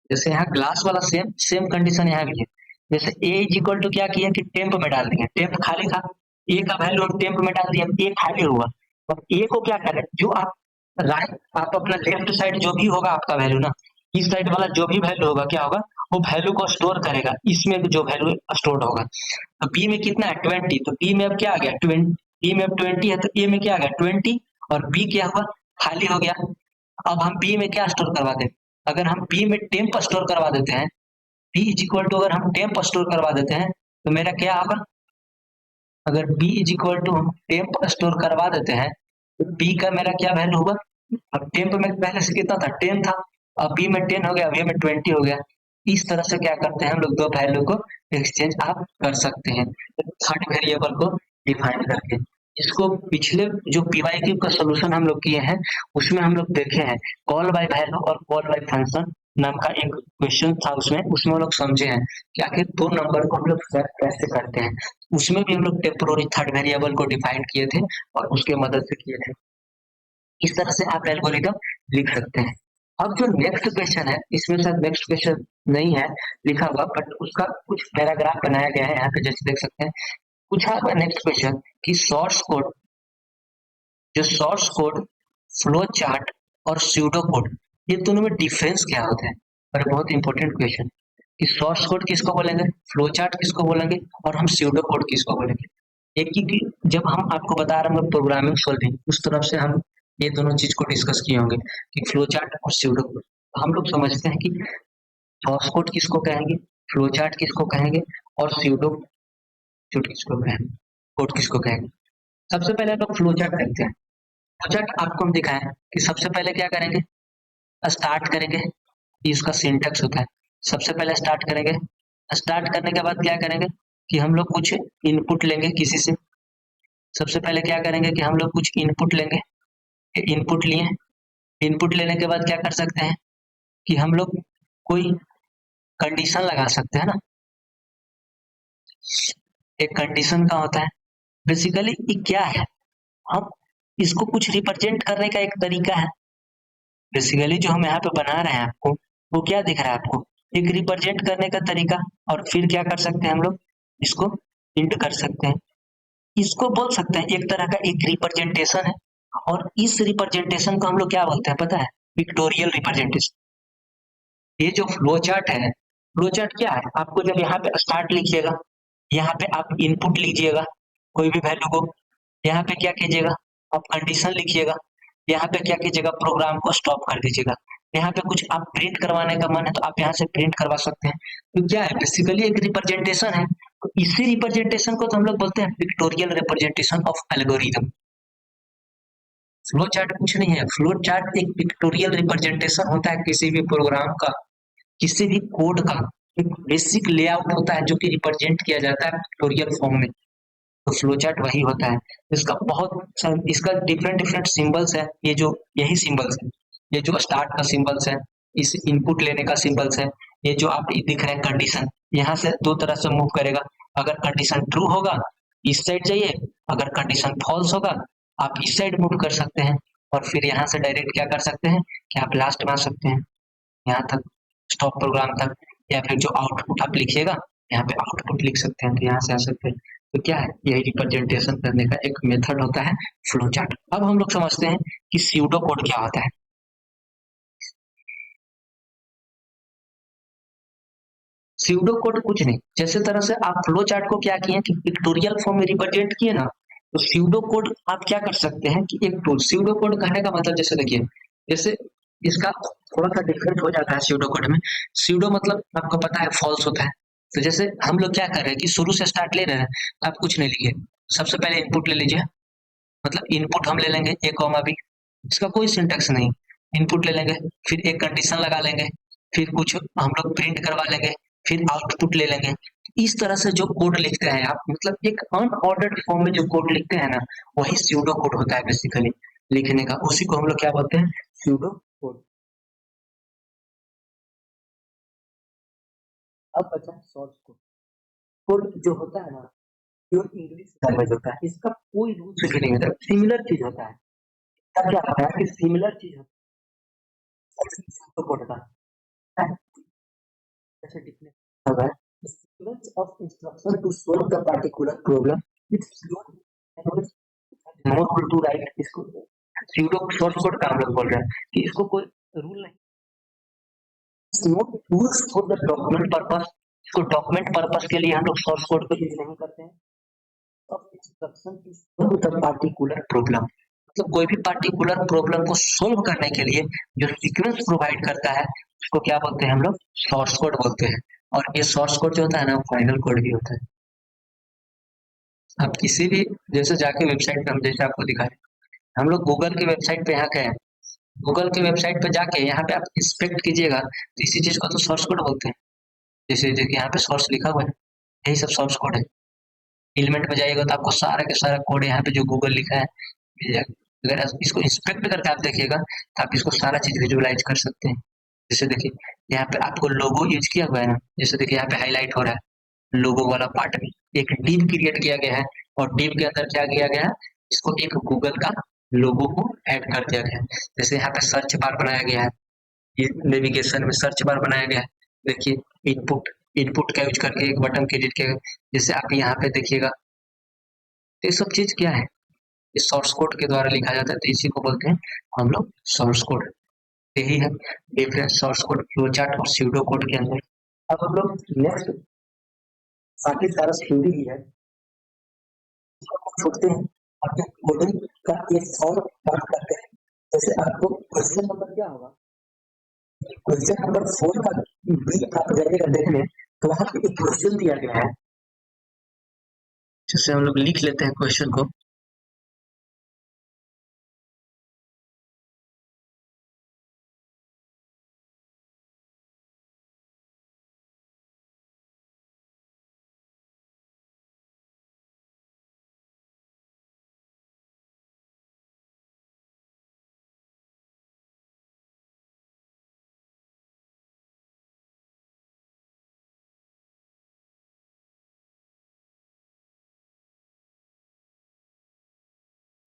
जैसे यहाँ ग्लास वाला सेम सेम कंडीशन यहाँ भी है। जैसे ए इज इक्वल टू क्या किया कि टेम्प में डाल दिया, टेम्प खाली था, ए का वैल्यू हम टेम्प में डाल दिया, ए खाली हुआ। अब ए को क्या करें, जो आप राइट, आप अपना लेफ्ट साइड जो भी होगा आपका वैल्यू ना, इस साइड वाला जो भी वैल्यू होगा क्या होगा, वो वैल्यू को स्टोर करेगा इसमें जो वैल्यू स्टोर होगा। तो बी में कितना है 20, तो बी में अब क्या आ गया 20, बी में अब 20 है, तो ए में क्या आ गया 20, और बी क्या हुआ खाली हो गया। अब हम बी में क्या स्टोर करवा दें, अगर हम बी में टेम्प स्टोर करवा देते हैं, बी इज इक्वल टू अगर हम टेम्प स्टोर करवा देते हैं तो मेरा क्या होगा, अगर बी इज इक्वल टू हम टेम्प स्टोर करवा देते हैं तो बी का मेरा क्या वैल्यू होगा। अब टेम्प में पहले से कितना था 10 था, अब बी में 10 हो गया, बी में 20 हो गया। इस तरह से क्या करते हैं हम लोग, दो वैल्यू को एक्सचेंज आप कर सकते हैं थर्ड वेरिएबल को डिफाइन करके। इसको पिछले जो पीवाईक्यू का सोल्यूशन हम लोग किए हैं उसमें हम लोग देखे हैं, कॉल बाय वैल्यू और कॉल बाय फंक्शन नाम का एक क्वेश्चन था, उसमें उसमें हम लोग समझे हैं कि आखिर दो नंबर को हम लोग सेट कैसे करते हैं। उसमें भी हम लोग टेम्पोररी थर्ड वेरिएबल को डिफाइन किए थे और उसके मदद से किए थे। इस तरह से आप एल्गोरिदम लिख सकते हैं। अब जो नेक्स्ट क्वेश्चन है, इसमें शायद नेक्स्ट क्वेश्चन नहीं है लिखा हुआ, बट उसका कुछ पैराग्राफ बनाया गया है यहाँ पे, जैसे देख सकते हैं। पूछा हुआ नेक्स्ट क्वेश्चन कि सोर्स कोड, जो सोर्स कोड, फ्लो चार्ट और स्यूडो कोड, ये दोनों में डिफरेंस क्या होता है। और बहुत इंपॉर्टेंट क्वेश्चन कि सोर्स कोड किसको बोलेंगे, फ्लो चार्ट किसको बोलेंगे, और हम स्यूडो कोड किसको बोलेंगे। एक ही जब हम आपको बता रहे होंगे प्रोग्रामिंग सॉल्विंग, उस तरफ से हम ये दोनों चीज को डिस्कस किए होंगे कि फ्लो चार्ट और स्यूडो कोड। तो हम लोग समझते हैं कि सोर्स कोड किसको कहेंगे, फ्लो चार्ट किसको कहेंगे, और स्यूडो कोड किसको कहेंगे, कोड किसको कहेंगे। सबसे पहले हम लोग फ्लो चार्ट देखते हैं। फ्लो चार्ट आपको हम दिखाएं कि सबसे पहले क्या करेंगे, स्टार्ट करेंगे। ये इसका सिंटेक्स होता है, सबसे पहले स्टार्ट करेंगे। स्टार्ट करने के बाद क्या करेंगे कि हम लोग कुछ इनपुट लेंगे किसी से। सबसे पहले क्या करेंगे कि हम लोग कुछ इनपुट लेंगे, इनपुट लिए, इनपुट लेने के बाद क्या कर सकते हैं कि हम लोग कोई कंडीशन लगा सकते हैं ना। एक कंडीशन का होता है, बेसिकली ये क्या है, हम इसको कुछ रिप्रेजेंट करने का एक तरीका है। बेसिकली जो हम यहाँ पे बना रहे हैं आपको, वो क्या दिख रहा है आपको, एक रिप्रेजेंट करने का तरीका। और फिर क्या कर सकते हैं हम लोग, इसको प्रिंट कर सकते हैं। इसको बोल सकते हैं एक तरह का एक रिप्रेजेंटेशन है, और इस रिप्रेजेंटेशन को हम लोग क्या बोलते हैं पता है, पिक्टोरियल रिप्रेजेंटेशन। ये जो फ्लो चार्ट है, फ्लो चार्ट क्या है, आपको जब यहाँ पे स्टार्ट लिखिएगा, यहाँ पे आप इनपुट लीजिएगा कोई भी वैल्यू को, यहाँ पे क्या कीजिएगा आप कंडीशन लिखिएगा, यहाँ पे क्या कीजिएगा प्रोग्राम को स्टॉप कर दीजिएगा। यहाँ पे कुछ आप प्रिंट करवाने का मन है तो आप यहाँ से प्रिंट करवा सकते हैं। तो क्या है, बेसिकली एक रिप्रेजेंटेशन है। तो इसी रिप्रेजेंटेशन को तो हम लोग बोलते हैं pictorial representation of algorithm. Flow chart कुछ नहीं है, फ्लो चार्ट एक पिक्टोरियल रिप्रेजेंटेशन होता है किसी भी प्रोग्राम का, किसी भी कोड का एक बेसिक लेआउट होता है जो कि रिप्रेजेंट किया जाता है पिक्टोरियल फॉर्म में। तो फ्लो चार्ट वही होता है। इसका बहुत इसका डिफरेंट डिफरेंट सिंबल्स है, ये जो यही सिंबल्स है, ये जो स्टार्ट का सिंबल्स है, इस इनपुट लेने का सिंबल्स है, ये जो आप दिख रहे हैं कंडीशन, यहाँ से दो तरह से मूव करेगा। अगर कंडीशन ट्रू होगा इस साइड जाइए, अगर कंडीशन फॉल्स होगा आप इस साइड मूव कर सकते हैं और फिर यहाँ से डायरेक्ट क्या कर सकते हैं कि आप लास्ट में आ सकते हैं यहाँ तक, स्टॉप प्रोग्राम तक, या फिर जो आउटपुट आप लिखिएगा यहाँ पे आउटपुट लिख सकते हैं, तो यहाँ से आ सकते हैं। तो क्या है, यही रिप्रेजेंटेशन करने का एक मेथड होता है फ्लो चार्ट। अब हम लोग समझते हैं कि स्यूडो कोड क्या होता है। स्यूडो कोड कुछ नहीं, जैसे तरह से आप फ्लो चार्ट को क्या किए कि पिक्टोरियल फॉर्म में रिप्रेजेंट किए ना, तो स्यूडो कोड आप क्या कर सकते हैं कि एक टूल, स्यूडो कोड कहने का मतलब जैसे देखिए, जैसे इसका थोड़ा सा डिफरेंट हो जाता है स्यूडो कोड में। स्यूडो मतलब आपको पता है फॉल्स होता है। तो जैसे हम लोग क्या कर रहे हैं कि शुरू से स्टार्ट ले रहे हैं, तो आप कुछ नहीं लिखिए, सबसे पहले इनपुट ले लीजिए, मतलब इनपुट हम ले लेंगे ए कॉमा बी, इसका कोई सिंटेक्स नहीं, इनपुट ले लेंगे, फिर एक कंडीशन लगा लेंगे, फिर कुछ हम लोग प्रिंट करवा लेंगे, फिर आउटपुट ले लेंगे। इस तरह से जो कोड लिखते हैं आप, मतलब एक अनऑर्डर्ड फॉर्म में जो कोड लिखते हैं ना, वही स्यूडो कोड होता है बेसिकली लिखने का, उसी को हम लोग क्या बोलते हैं, स्यूडो कोड। अब बचा सोर्स कोड। कोड जो होता है ना, प्योर इंग्लिश लैंग्वेज होता है, इसका कोई रूल नहीं होता, सिमिलर चीज होता है। तब क्या होता है कि सिमिलर चीज तो कोड का जैसे डिफिनेशन होगा, sequence of instruction to solve the particular problem with more to write, इसको pseudo source code का हम लोग बोल रहे हैं कि इसको कोई रूल नहीं, note tools for the document purpose, इसको डॉक्यूमेंट पर्पस के लिए हम लोग सोर्स कोड को यूज नहीं करते हैं। Of instruction to solve the particular problem, मतलब कोई भी पार्टिकुलर प्रॉब्लम को सोल्व करने के लिए जो सीक्वेंस प्रोवाइड करता है उसको क्या बोलते हैं हम लोग, सोर्स कोड बोलते हैं। और ये सोर्स कोड जो होता है ना, फाइनल कोड भी होता है। आप किसी भी जैसे जाके वेबसाइट पे, हम जैसे आपको दिखाएं, हम लोग गूगल की वेबसाइट पे यहाँ गए, गूगल की वेबसाइट पे जाके यहाँ पे आप इंस्पेक्ट कीजिएगा, तो इसी चीज को तो सोर्स कोड बोलते हैं। जैसे देखिए यहाँ पे सोर्स लिखा हुआ है, यही सब सोर्स कोड है। एलिमेंट में जाइएगा तो आपको सारा के सारा कोड यहाँ पे जो गूगल लिखा है मिल जाएगा। अगर इसको इंस्पेक्ट करके आप देखिएगा तो आप इसको सारा चीज विजुअलाइज कर सकते हैं। जैसे देखिए यहाँ पे आपको लोगो यूज किया हुआ है ना, जैसे देखिए यहाँ पे हाईलाइट हो रहा है लोगो वाला पार्ट में, एक डिव क्रिएट किया गया है, और डिव के अंदर क्या किया गया है, इसको एक गूगल का लोगो को ऐड कर दिया गया है। जैसे यहाँ पे सर्च बार बनाया गया है, ये नेविगेशन में सर्च बार बनाया गया है। देखिए इनपुट, इनपुट का यूज करके एक बटन क्रिएट किया, जैसे आप यहाँ पे देखिएगा, तो ये सब चीज क्या है, इस सोर्स कोड के द्वारा लिखा जाता है, तो इसी को बोलते हैं हम लोग सोर्स कोड। यही है difference source code, flow chart और स्यूडो कोड के अंदर। अब हम लोग नेक्स्ट बाकी सारा थ्योरी ही है, छोड़ते हैं आपके कोडिंग का एक और बात करते हैं। जैसे आपको क्वेश्चन नंबर क्या होगा, क्वेश्चन नंबर 4 का बी आप जाइएगा देखने, तो वहां पे एक क्वेश्चन दिया गया है, जैसे हम लोग लिख लेते हैं क्वेश्चन को।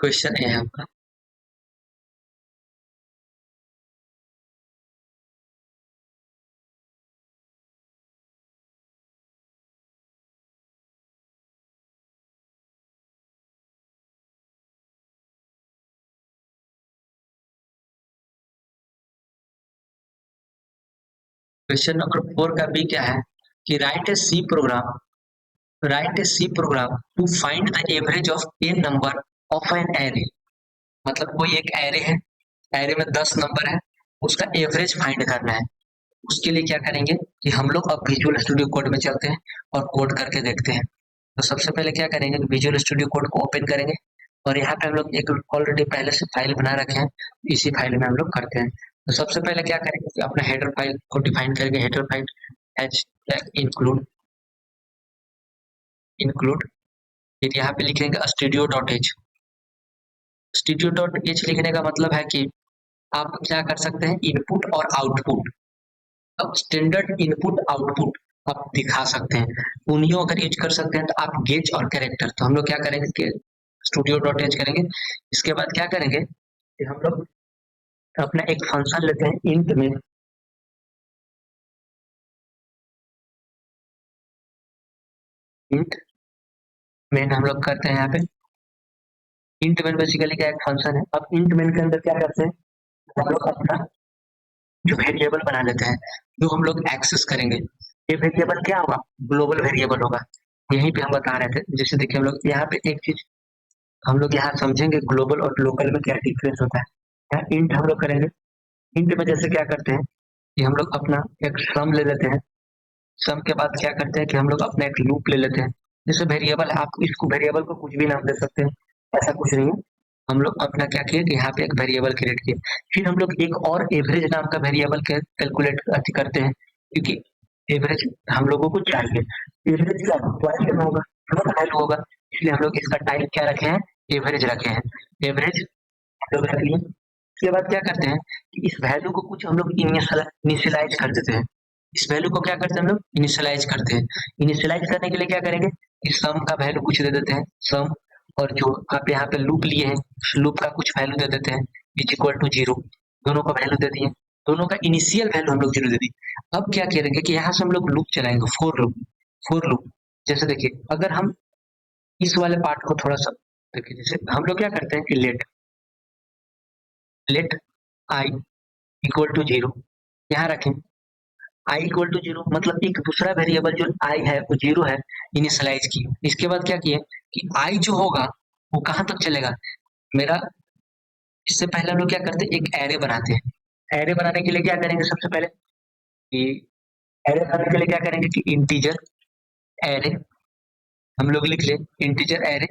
क्वेश्चन है आपका, क्वेश्चन नंबर 4 का बी क्या है कि write a C program, write a C program to find the average of a number of an array, मतलब कोई एक एरे है, एरे में 10 नंबर है, उसका एवरेज फाइंड करना है। उसके लिए क्या करेंगे कि हम लोग अब विजुअल स्टूडियो कोड में चलते हैं और कोड करके देखते हैं। तो सबसे पहले क्या करेंगे कि विजुअल स्टूडियो कोड को ओपन करेंगे, और यहाँ पे हम लोग एक ऑलरेडी पहले से फाइल बना रखे हैं, इसी फाइल में हम लोग करते हैं। तो सबसे पहले क्या करेंगे कि अपना हेडर फाइल को डिफाइन करेंगे, header file H include, include, फिर यहाँ पे लिखेंगे studio dot H. Studio dot H लिखने का मतलब है कि आप क्या कर सकते हैं, इनपुट और आउटपुट, अब स्टैंडर्ड इनपुट आउटपुट आप दिखा सकते हैं, उन्हीं अगर यूज कर सकते हैं। तो आप गेज और कैरेक्टर, तो हम लोग क्या करेंगे कि studio.h करेंगे। इसके बाद क्या करेंगे कि हम लोग अपना एक फंक्शन लेते हैं इंट मेन हम लोग करते हैं यहाँ पे इंट मेन बेसिकली क्या एक फंक्शन है। अब इंट मेन के अंदर क्या करते हैं, हम लोग अपना जो वेरिएबल बना लेते हैं जो हम लोग एक्सेस करेंगे। ये वेरिएबल क्या होगा, ग्लोबल वेरिएबल होगा। यहीं पे हम बता रहे थे, जैसे देखिए हम लोग यहाँ पे एक चीज हम लोग यहाँ समझेंगे ग्लोबल और लोकल में क्या डिफरेंस होता है। यहाँ इंट हम लोग करेंगे, इंट में जैसे क्या करते हैं कि हम लोग अपना एक सम ले लेते हैं। सम के बाद क्या करते हैं कि हम लोग अपना एक लूप ले लेते हैं। जैसे वेरिएबल है, आप इसको वेरिएबल को कुछ भी नाम दे सकते हैं, ऐसा कुछ नहीं है। हम लोग अपना क्या किए कि यहाँ पे एक वेरिएबल क्रिएट किए, फिर हम लोग एक और एवरेज नाम का वेरिएबल कैलकुलेट करते हैं, क्योंकि एवरेज हम लोगों को चाहिए। एवरेज क्या क्वालिटी में होगा, वैल्यू होगा, इसलिए हम लोग इसका टाइप क्या रखे हैं, एवरेज रखे हैं। एवरेज हम लोग रख लिए। उसके बाद क्या करते हैं कि इस वैल्यू को कुछ हम लोग इनिशियलाइज कर देते हैं। इस वैल्यू को क्या करते हैं हम लोग, इनिशियलाइज करते हैं। इनिशियलाइज करने के लिए क्या करेंगे, इस सम का वैल्यू कुछ दे देते हैं सम, और जो आप यहाँ पे लूप लिए हैं उस लूप का कुछ वैल्यू दे देते हैं इज इक्वल टू 0। दोनों का वैल्यू दे दिए, दोनों का इनिशियल वैल्यू हम लोग 0 दे दिए। अब क्या करेंगे कि यहाँ से हम लोग लूप चलाएंगे, फोर लूप। जैसे देखिए अगर हम इस वाले पार्ट को थोड़ा सा देखिए, जैसे हम लोग क्या करते हैं कि लेट आई इक्वल टू 0 यहाँ रखें। आई इक्वल टू 0 मतलब एक दूसरा वेरिएबल जो आई है वो 0 है, इनिशियलाइज की। इसके बाद क्या किए कि आई जो होगा वो कहाँ तक चलेगा मेरा। इससे पहले हम लोग क्या करते हैं, एक एरे बनाते हैं। एरे बनाने के लिए क्या करेंगे, सबसे पहले कि एरे बनाने के लिए क्या करेंगे कि इंटीजर एरे हम लोग लिख ले, इंटीजर एरे।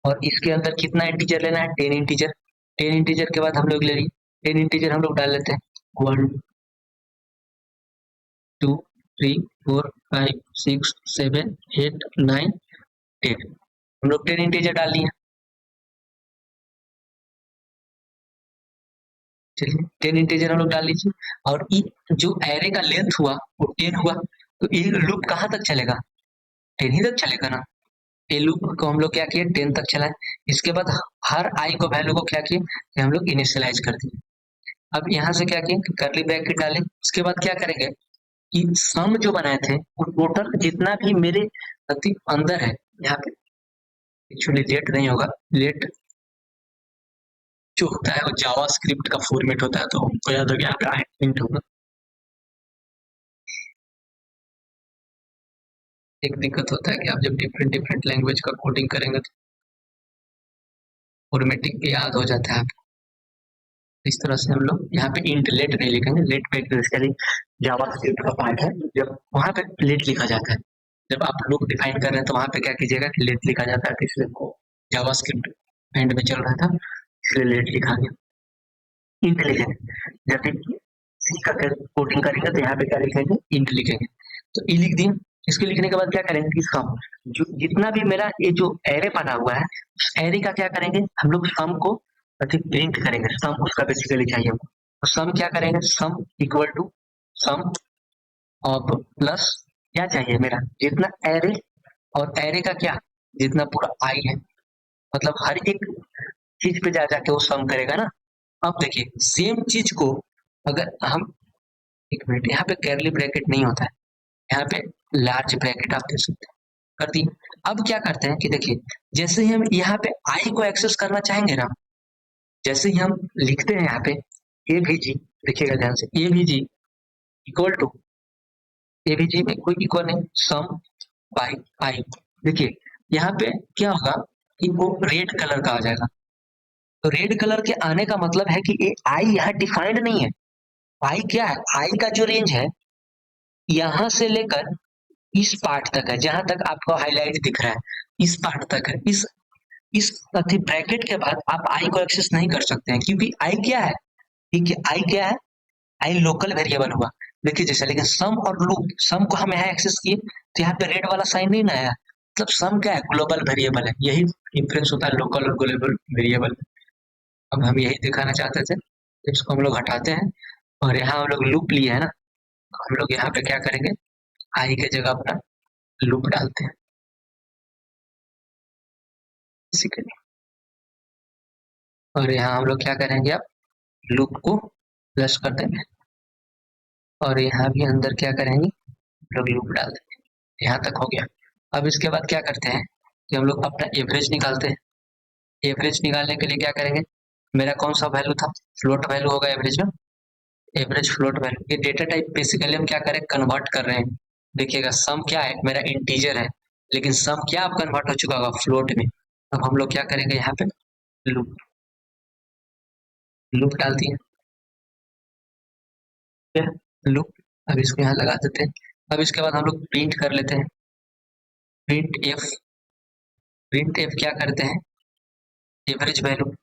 और इसके अंदर कितना इंटीजर लेना है, 10 इंटीजर। 10 इंटीजर के बाद हम लोग ले लिए 10 इंटीजर हम लोग डाल लेते हैं 1 2 3 4 5 6 7 8 9 10। हम लोग 10 इंटीजर डाल दिए। चलिए 10 इंटीजर हम लोग डाल लीजिए, और जो एरे का लेंथ हुआ वो 10 हुआ, तो ये लूप कहाँ तक चलेगा, 10 ही तक चलेगा ना। ये लूप को हम लोग क्या किए 10 तक चलाए। इसके बाद हर आई को वैल्यू को क्या किए कि हम लोग इनिशियलाइज कर दिए। अब यहाँ से क्या किए कि कर्ली ब्रैकेट डाले। उसके बाद क्या करेंगे कि सम जो बनाए थे वो टोटल जितना भी मेरे अंदर है, यहाँ पे एक्चुअली लेट नहीं होगा, लेट जो होता है वो जावा स्क्रिप्ट का फॉर्मेट होता है, तो हमको याद हो गया यहाँ पे प्रिंट होगा। एक दिक्कत होता है कि आप जब डिफरेंट डिफरेंट लैंग्वेज का कोडिंग करेंगे तो फॉर्मेटिंग याद हो जाता है आपको। इस तरह से हम लोग यहाँ पे इंट लेट नहीं लिखेंगे, लेट पे बेसिकली जावा स्क्रिप्ट का पार्ट है, जब वहाँ पे लेट लिखा जाता है। जब आप लूप डिफाइन कर रहे हैं तो वहाँ पे क्या कीजिएगा कि लेट लिखा जाता है, तो इसलिए को जावा स्क्रिप्ट एंड में चल रहा था इसलिए लेट लिखा गया। इंट लिखेंगे, जैसे सी का कोडिंग करेंगे तो यहाँ पे क्या लिखेंगे, इंट लिखेंगे। तो ई लिख दिए। इसको लिखने के बाद क्या करेंगे कि सम जो जितना भी मेरा ये जो एरे बना हुआ है उस एरे का क्या करेंगे हम लोग सम को अधिक प्रिंट करेंगे। सम उसका बेसिकली चाहिए हमको, तो सम क्या करेंगे, sum equal to sum of plus क्या चाहिए मेरा जितना एरे, और एरे का क्या जितना पूरा आई है, मतलब हर एक चीज पे जा जाके वो सम करेगा ना। अब देखिए सेम चीज को अगर हम एक मिनट, यहाँ पे कर्ली ब्रैकेट नहीं होता है, यहाँ पे लार्ज ब्रैकेट आप दे सकते हैं, कर दी। अब क्या करते हैं कि देखिए जैसे ही हम यहाँ पे आई को एक्सेस करना चाहेंगे ना, जैसे ही हम लिखते हैं यहाँ पे ए भी जी, देखिएगा ध्यान से ए भी जी इक्वल टू ए भी जी में कोई इक्वल नहीं सम बाई आई। देखिए यहाँ पे क्या होगा कि वो रेड कलर का आ जाएगा। तो रेड कलर के आने का मतलब है कि ये आई यहाँ डिफाइंड नहीं है। आई क्या है, आई का जो रेंज है यहाँ से लेकर इस पार्ट तक है, जहां तक आपको हाईलाइट दिख रहा है इस पार्ट तक है। इस ब्रैकेट के बाद आप आई को एक्सेस नहीं कर सकते हैं, क्योंकि आई क्या है, ठीक है आई क्या है, आई लोकल वेरिएबल हुआ। देखिए जैसे लेकिन सम और लूप, सम को हम यहाँ एक्सेस किए तो यहाँ पे रेड वाला साइन नहीं ना आया, मतलब सम क्या है, ग्लोबल वेरिएबल है। यही डिफरेंस होता है लोकल और ग्लोबल वेरिएबल। अब हम यही दिखाना चाहते थे, इसको हम लोग हटाते हैं और यहाँ हम लोग लूप लिए है ना, हम लोग यहाँ पे क्या करेंगे आई के जगह अपना लूप डालते हैं बेसिकली। और यहाँ हम लोग क्या करेंगे, अब लूप को प्लस कर देंगे और यहाँ भी अंदर क्या करेंगे, लोग लूप डाल देंगे। यहाँ तक हो गया। अब इसके बाद क्या करते हैं कि हम लोग अपना एवरेज निकालते हैं। एवरेज निकालने के लिए क्या करेंगे, मेरा कौन सा वैल्यू था, फ्लोट वैल्यू होगा एवरेज में, एवरेज फ्लोट वैल्यू। ये डेटा टाइप बेसिकली हम क्या करें, कन्वर्ट कर रहे हैं। देखिएगा सम क्या है, मेरा इंटीजर है, लेकिन सम क्या अब कन्वर्ट हो चुका होगा, फ्लोट में। अब हम लोग क्या करेंगे, यहाँ पे लूप लूप डाल दिए, ठीक है लूप। अब इसको यहाँ लगा देते हैं। अब इसके बाद हम लोग प्रिंट कर लेते हैं, प्रिंट एफ। प्रिंट एफ क्या करते हैं, एवरेज वैल्यू,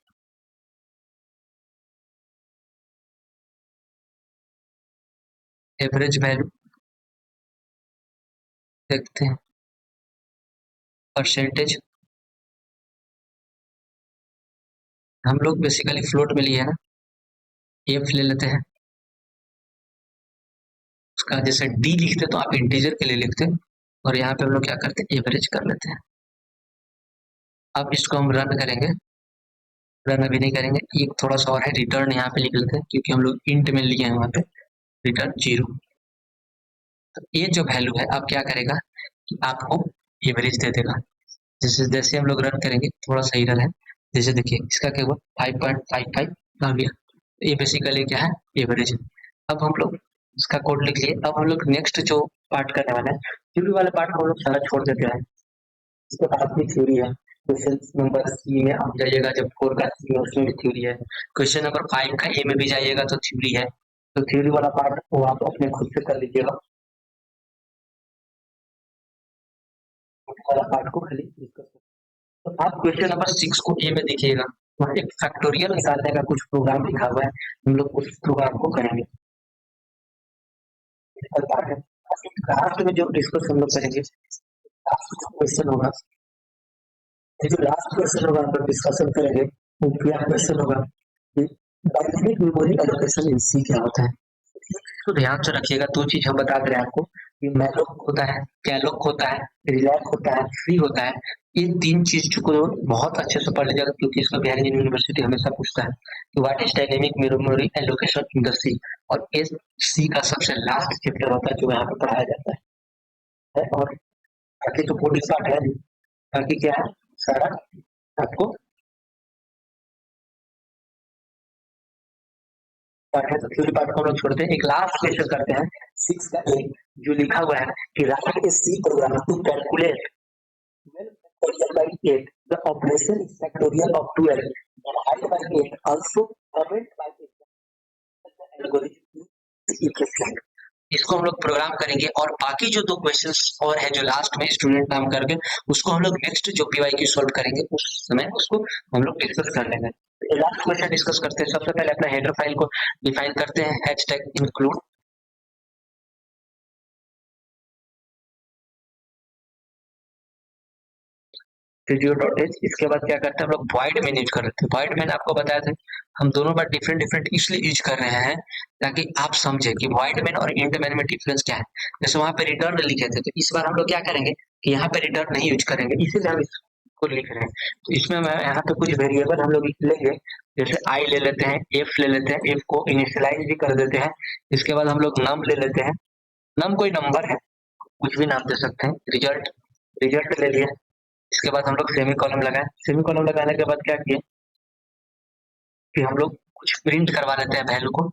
एवरेज वैल्यू देखते हैं, परसेंटेज। हम लोग बेसिकली फ्लोट में लिए है ना, एफ ले लेते हैं। उसका जैसे डी लिखते तो आप इंटीजर के लिए लिखते, और यहाँ पे हम लोग क्या करते हैं, एवरेज कर लेते हैं। अब इसको हम रन करेंगे, रन अभी नहीं करेंगे, एक थोड़ा सा और है, रिटर्न यहाँ पे लिख लेते हैं क्योंकि हम लोग इंट में लिए हैं वहाँ पे, रिटर्न 0। तो ये जो वैल्यू है अब क्या करेगा कि आपको एवरेज दे देगा। जैसे जैसे हम लोग रन करेंगे, थोड़ा सा एरर है, जैसे देखिए इसका क्या हुआ, 5.55 आ गया। तो ये बेसिकली क्या है, एवरेज। अब हम लोग इसका कोड लिख लिए। अब हम लोग नेक्स्ट जो पार्ट करने वाले हैं, थ्योरी वाले पार्ट को हम लोग सारा छोड़ देते हैं। इसके बाद भी थ्योरी है, क्वेश्चन नंबर सी में आप जाइएगा, जब 4 का सी है उसमें भी थ्योरी है, क्वेश्चन नंबर 5 का ए में भी जाइएगा तो थ्योरी है। तो थ्योरी वाला पार्ट वो आप अपने खुद से कर लीजिएगा, वाला पार्ट को खाली डिस्कस। तो आप क्वेश्चन नंबर 6 को ए में देखिएगा, वहाँ एक फैक्टोरियल निकालने का कुछ प्रोग्राम लिखा हुआ है, हम लोग उस प्रोग्राम को करेंगे। पार्ट है, लास्ट में जो डिस्कस हम लोग करेंगे, लास्ट जो क्वेश्चन होगा, ये जो लास्ट क्वेश्चन होगा हम लोग डिस्कशन करेंगे, वो क्या क्वेश्चन होगा कि डायनेमिक मेमोरी एलोकेशन इन सी क्या होता है। तो ध्यान से रखिएगा, दो चीज हम बता दे रहे हैं आपको कि मैलोक होता है, कैलोक होता है, रिलैक होता है, फ्री होता है। ये तीन चीज को बहुत अच्छे से पढ़ लीजिएगा क्योंकि इसका बिहार यूनिवर्सिटी हमेशा पूछता है कि what is dynamic memory allocation in the C. और इस सी का सबसे लास्ट चैप्टर होता है जो यहाँ पे पढ़ाया जाता है। और बाकी तो कोडिंग पार्ट है नहीं, बाकी क्या है सारा आपको पार्ट है। तो थ्योरी पार्ट को हम लोग छोड़ते हैं, एक लास्ट क्वेश्चन करते हैं 6 का एक, जो लिखा हुआ है कि write a C program to calculate 12 factorial by 8 the operation is factorial of 12 divided by 8 also comment by 8 algorithm equivalent। इसको हम लोग प्रोग्राम करेंगे और बाकी जो दो क्वेश्चंस और है जो लास्ट में स्टूडेंट नाम करके, उसको हम लोग नेक्स्ट जो पीवाई की सॉल्व करेंगे उस समय उसको हम लोग डिस्कस कर लेंगे। लास्ट क्वेश्चन डिस्कस करते हैं। सबसे पहले अपना हेडर फाइल को डिफाइन करते हैं, हैशटैग इंक्लूड video.h। इसके बाद क्या करते हैं हम लोग void main यूज कर रहे थे, void main आपको बताया था हम दोनों बार डिफरेंट डिफरेंट इसलिए यूज कर रहे हैं ताकि आप समझे कि void main और int main में डिफरेंस क्या है। जैसे वहां पे रिटर्न लिखे थे, तो इस बार हम लोग क्या करेंगे कि यहाँ पे रिटर्न नहीं यूज करेंगे, इसीलिए हम इसको लिख रहे हैं। तो इसमें यहाँ पे कुछ वेरिएबल हम लोग लेंगे, जैसे आई ले लेते हैं, एफ ले लेते हैं, एफ को इनिशियलाइज भी कर देते हैं। इसके बाद हम लोग नम ले लेते हैं, नम कोई नंबर है, कुछ भी नाम दे सकते हैं। रिजल्ट, रिजल्ट ले लिया। इसके बाद हम लोग सेमी कॉलम लगाए, सेमी कॉलम लगाने के बाद क्या किए कि हम लोग कुछ प्रिंट करवा लेते हैं वैल्यू को,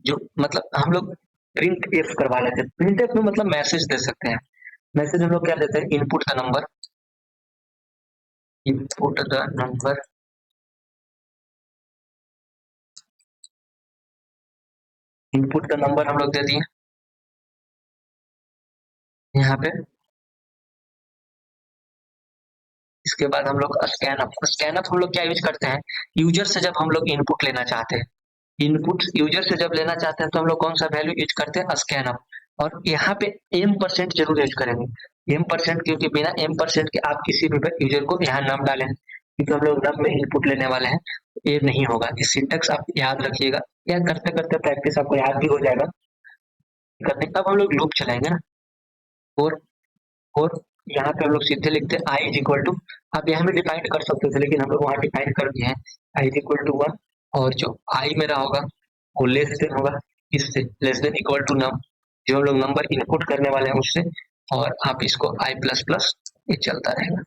जो मतलब हम लोग प्रिंट एफ करवा लेते हैं। प्रिंट एफ में मतलब मैसेज दे सकते हैं। मैसेज हम लोग क्या देते हैं, input the number, input the number, input the number हम लोग दे दिए यहाँ पे। इसके बाद हम लोग स्कैनअप, स्कैनअप हम लोग क्या यूज करते हैं, यूजर से जब हम लोग इनपुट लेना चाहते हैं, इनपुट यूजर से जब लेना चाहते हैं तो हम लोग कौन सा वैल्यू यूज करते हैं, स्कैनअप। और यहाँ पे m% जरूर यूज करेंगे, m%, क्योंकि बिना m% के आप किसी भी यूजर को यहाँ नाम डालें क्योंकि हम लोग नम में इनपुट लेने वाले हैं, ये नहीं होगा। ये सिंटेक्स आप याद रखिएगा, या करते करते प्रैक्टिस आपको याद भी हो जाएगा। करने तब हम लोग लूप चलाएंगे ना, फोर फोर यहाँ पे हम लोग सीधे लिखते हैं आई इज इक्वल टू, आप यहाँ भी डिफाइन कर सकते थे लेकिन हम लोग वहाँ डिफाइन कर दिए हैं आई इज इक्वल टू 1, और जो आई मेरा होगा वो लेस देन होगा इससे, लेस देन इक्वल टू नम, जो हम लोग नंबर इनपुट करने वाले हैं उससे, और आप इसको आई प्लस प्लस ये चलता रहेगा।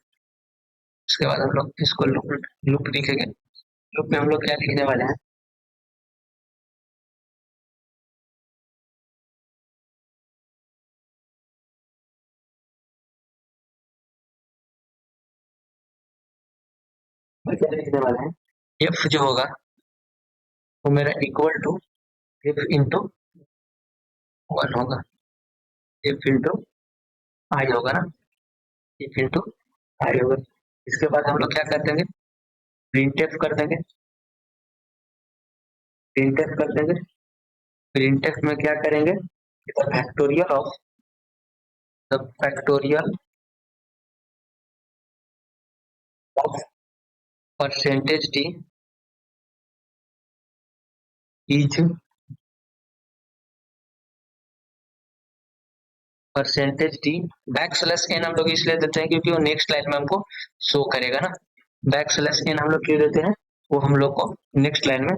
उसके बाद हम लोग इसको लूप लूप लिखेंगे। लूप में हम लोग क्या लिखने वाले हैं, क्या लिखने वाले हैं, एफ जो होगा वो मेरा इक्वल टू एफ इंटू 1 होगा, एफ इंटू आई होगा ना, एफ इंटू आई होगा। इसके बाद हम लोग क्या कर देंगे, प्रिंट एफ कर देंगे, प्रिंट एफ कर देंगे। प्रिंट एफ में क्या करेंगे, the factorial of percentage D is percentage D backslash N, हम लोग इसलिए देते हैं क्योंकि वो नेक्स्ट लाइन में हमको शो करेगा ना, बैक स्लैश एन हम लोग क्यों देते हैं, वो हम लोग को नेक्स्ट लाइन में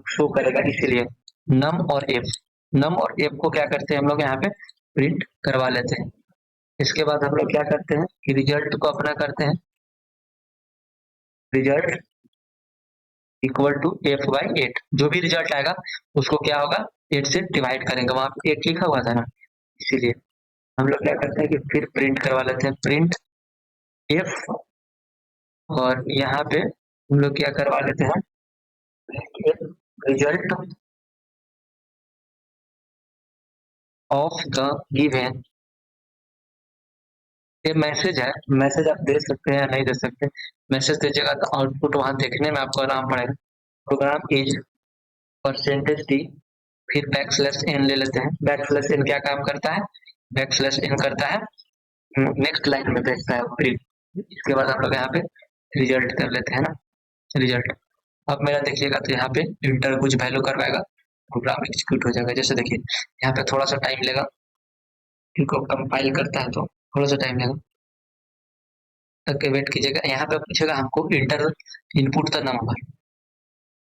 शो करेगा इसीलिए। नम और एफ, नम और एफ को क्या करते हैं हम लोग यहाँ पे प्रिंट करवा लेते हैं। इसके बाद हम लोग क्या करते हैं कि रिजल्ट को अपना करते हैं, result equal to F by 8, जो भी रिजल्ट आएगा उसको क्या होगा 8 से डिवाइड करेंगे, वहां पे 8 लिखा हुआ था ना, इसीलिए हम लोग क्या करते हैं कि फिर प्रिंट करवा लेते हैं, प्रिंट एफ, और यहाँ पे हम लोग क्या करवा लेते हैं, रिजल्ट ऑफ द गिवन, ये मैसेज है, मैसेज आप दे सकते हैं या नहीं दे सकते, मैसेज दीजिएगा तो आउटपुट वहां देखने में आपको आराम पड़ेगा। प्रोग्राम इज परसेंटेज डी, फिर बैक स्लैश एन ले लेते हैं, बैक स्लैश एन क्या काम करता है, बैक स्लैश एन करता है नेक्स्ट लाइन में भेजता है प्रिंट। इसके बाद हम लोग यहाँ पे रिजल्ट कर लेते हैं ना, रिजल्ट। अब मेरा देखिएगा तो यहाँ पे इंटर कुछ वैल्यू करवाएगा, प्रोग्राम एग्जीक्यूट हो जाएगा। जैसे देखिए यहाँ पे थोड़ा सा टाइम लेगा, इनको कंपाइल करता है तो थोड़ा सा टाइम लेगा, तक वेट कीजिएगा। यहाँ पे पूछेगा हमको inter input the number,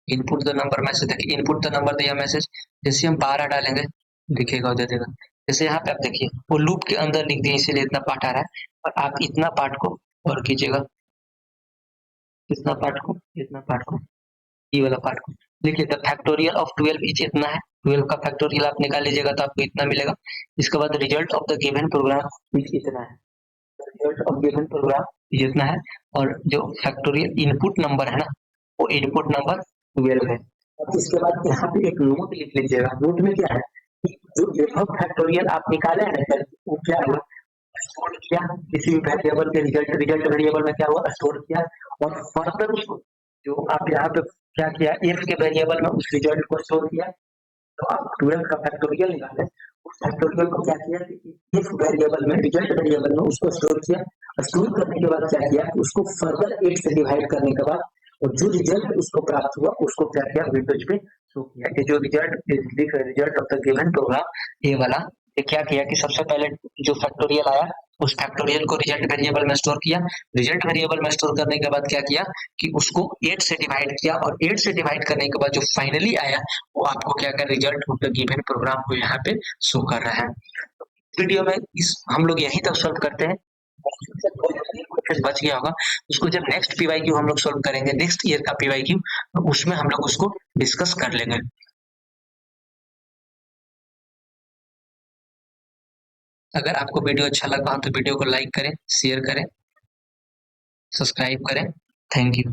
input the number message, देखिए इनपुट द नंबर दिया मैसेज, जैसे हम 12 डालेंगे दिखेगा हो जाएगा। जैसे यहाँ पे आप देखिए वो लूप के अंदर लिख दिए इसीलिए इतना पार्ट आ रहा है, और आप इतना पार्ट को और कीजिएगा, इतना पार्ट को, इतना पार्ट को, ये वाला पार्ट को लिखिए। द फैक्टोरियल ऑफ 12 इज इतना है, 12 का फैक्टोरियल आप निकाल लीजिएगा तो आपको इतना मिलेगा। इसके बाद result of the given program is इतना है, result of given program is इतना है, और जो फैक्टोरियल इनपुट नंबर है ना वो इनपुट नंबर 12 है। अब इसके बाद यहाँ पे एक नोट लिख लीजिएगा, नोट में क्या है कि जो फैक्टोरियल आप निकाले हैं वो क्या हुआ, स्टोर किया किसी भी वेरिएबल के, रिजल्ट रिजल्ट वेरिएबल में क्या हुआ स्टोर किया, और फर्दर उसको जो आप यहाँ पे क्या किया एफ के वेरिएबल में उस रिजल्ट को स्टोर किया, तो आप 12 का फैक्टोरियल निकाले, उस फैक्टोरियल को क्या किया कि इस वेरिएबल में, रिजल्ट वेरिएबल में उसको स्टोर किया, स्टोर करने के बाद क्या किया कि उसको फर्दर 8 से डिवाइड करने के बाद और जो रिजल्ट उसको प्राप्त हुआ उसको क्या किया विंडोज पे शो किया, कि जो result of the given program ये वाला, ये क्या किया कि सबसे पहले जो फैक्टोरियल आया उस फैक्टोरियल को रिजल्ट वेरिएबल में स्टोर किया, रिजल्ट वेरिएबल में स्टोर करने के बाद क्या किया कि उसको 8 से डिवाइड किया, और 8 से डिवाइड करने के बाद जो फाइनली आया वो आपको क्या कर result of the given program को यहाँ पे शो कर रहा है। वीडियो में इस हम लोग यही तक सॉल्व करते हैं, क्वेश्चन बच गया होगा उसको जब नेक्स्ट पीवाईक्यू हम लोग सॉल्व करेंगे, नेक्स्ट ईयर का पीवाईक्यू, तो उसमें हम लोग उसको डिस्कस कर लेंगे। अगर आपको वीडियो अच्छा लगा हो तो वीडियो को लाइक करें, शेयर करें, सब्सक्राइब करें। Thank you.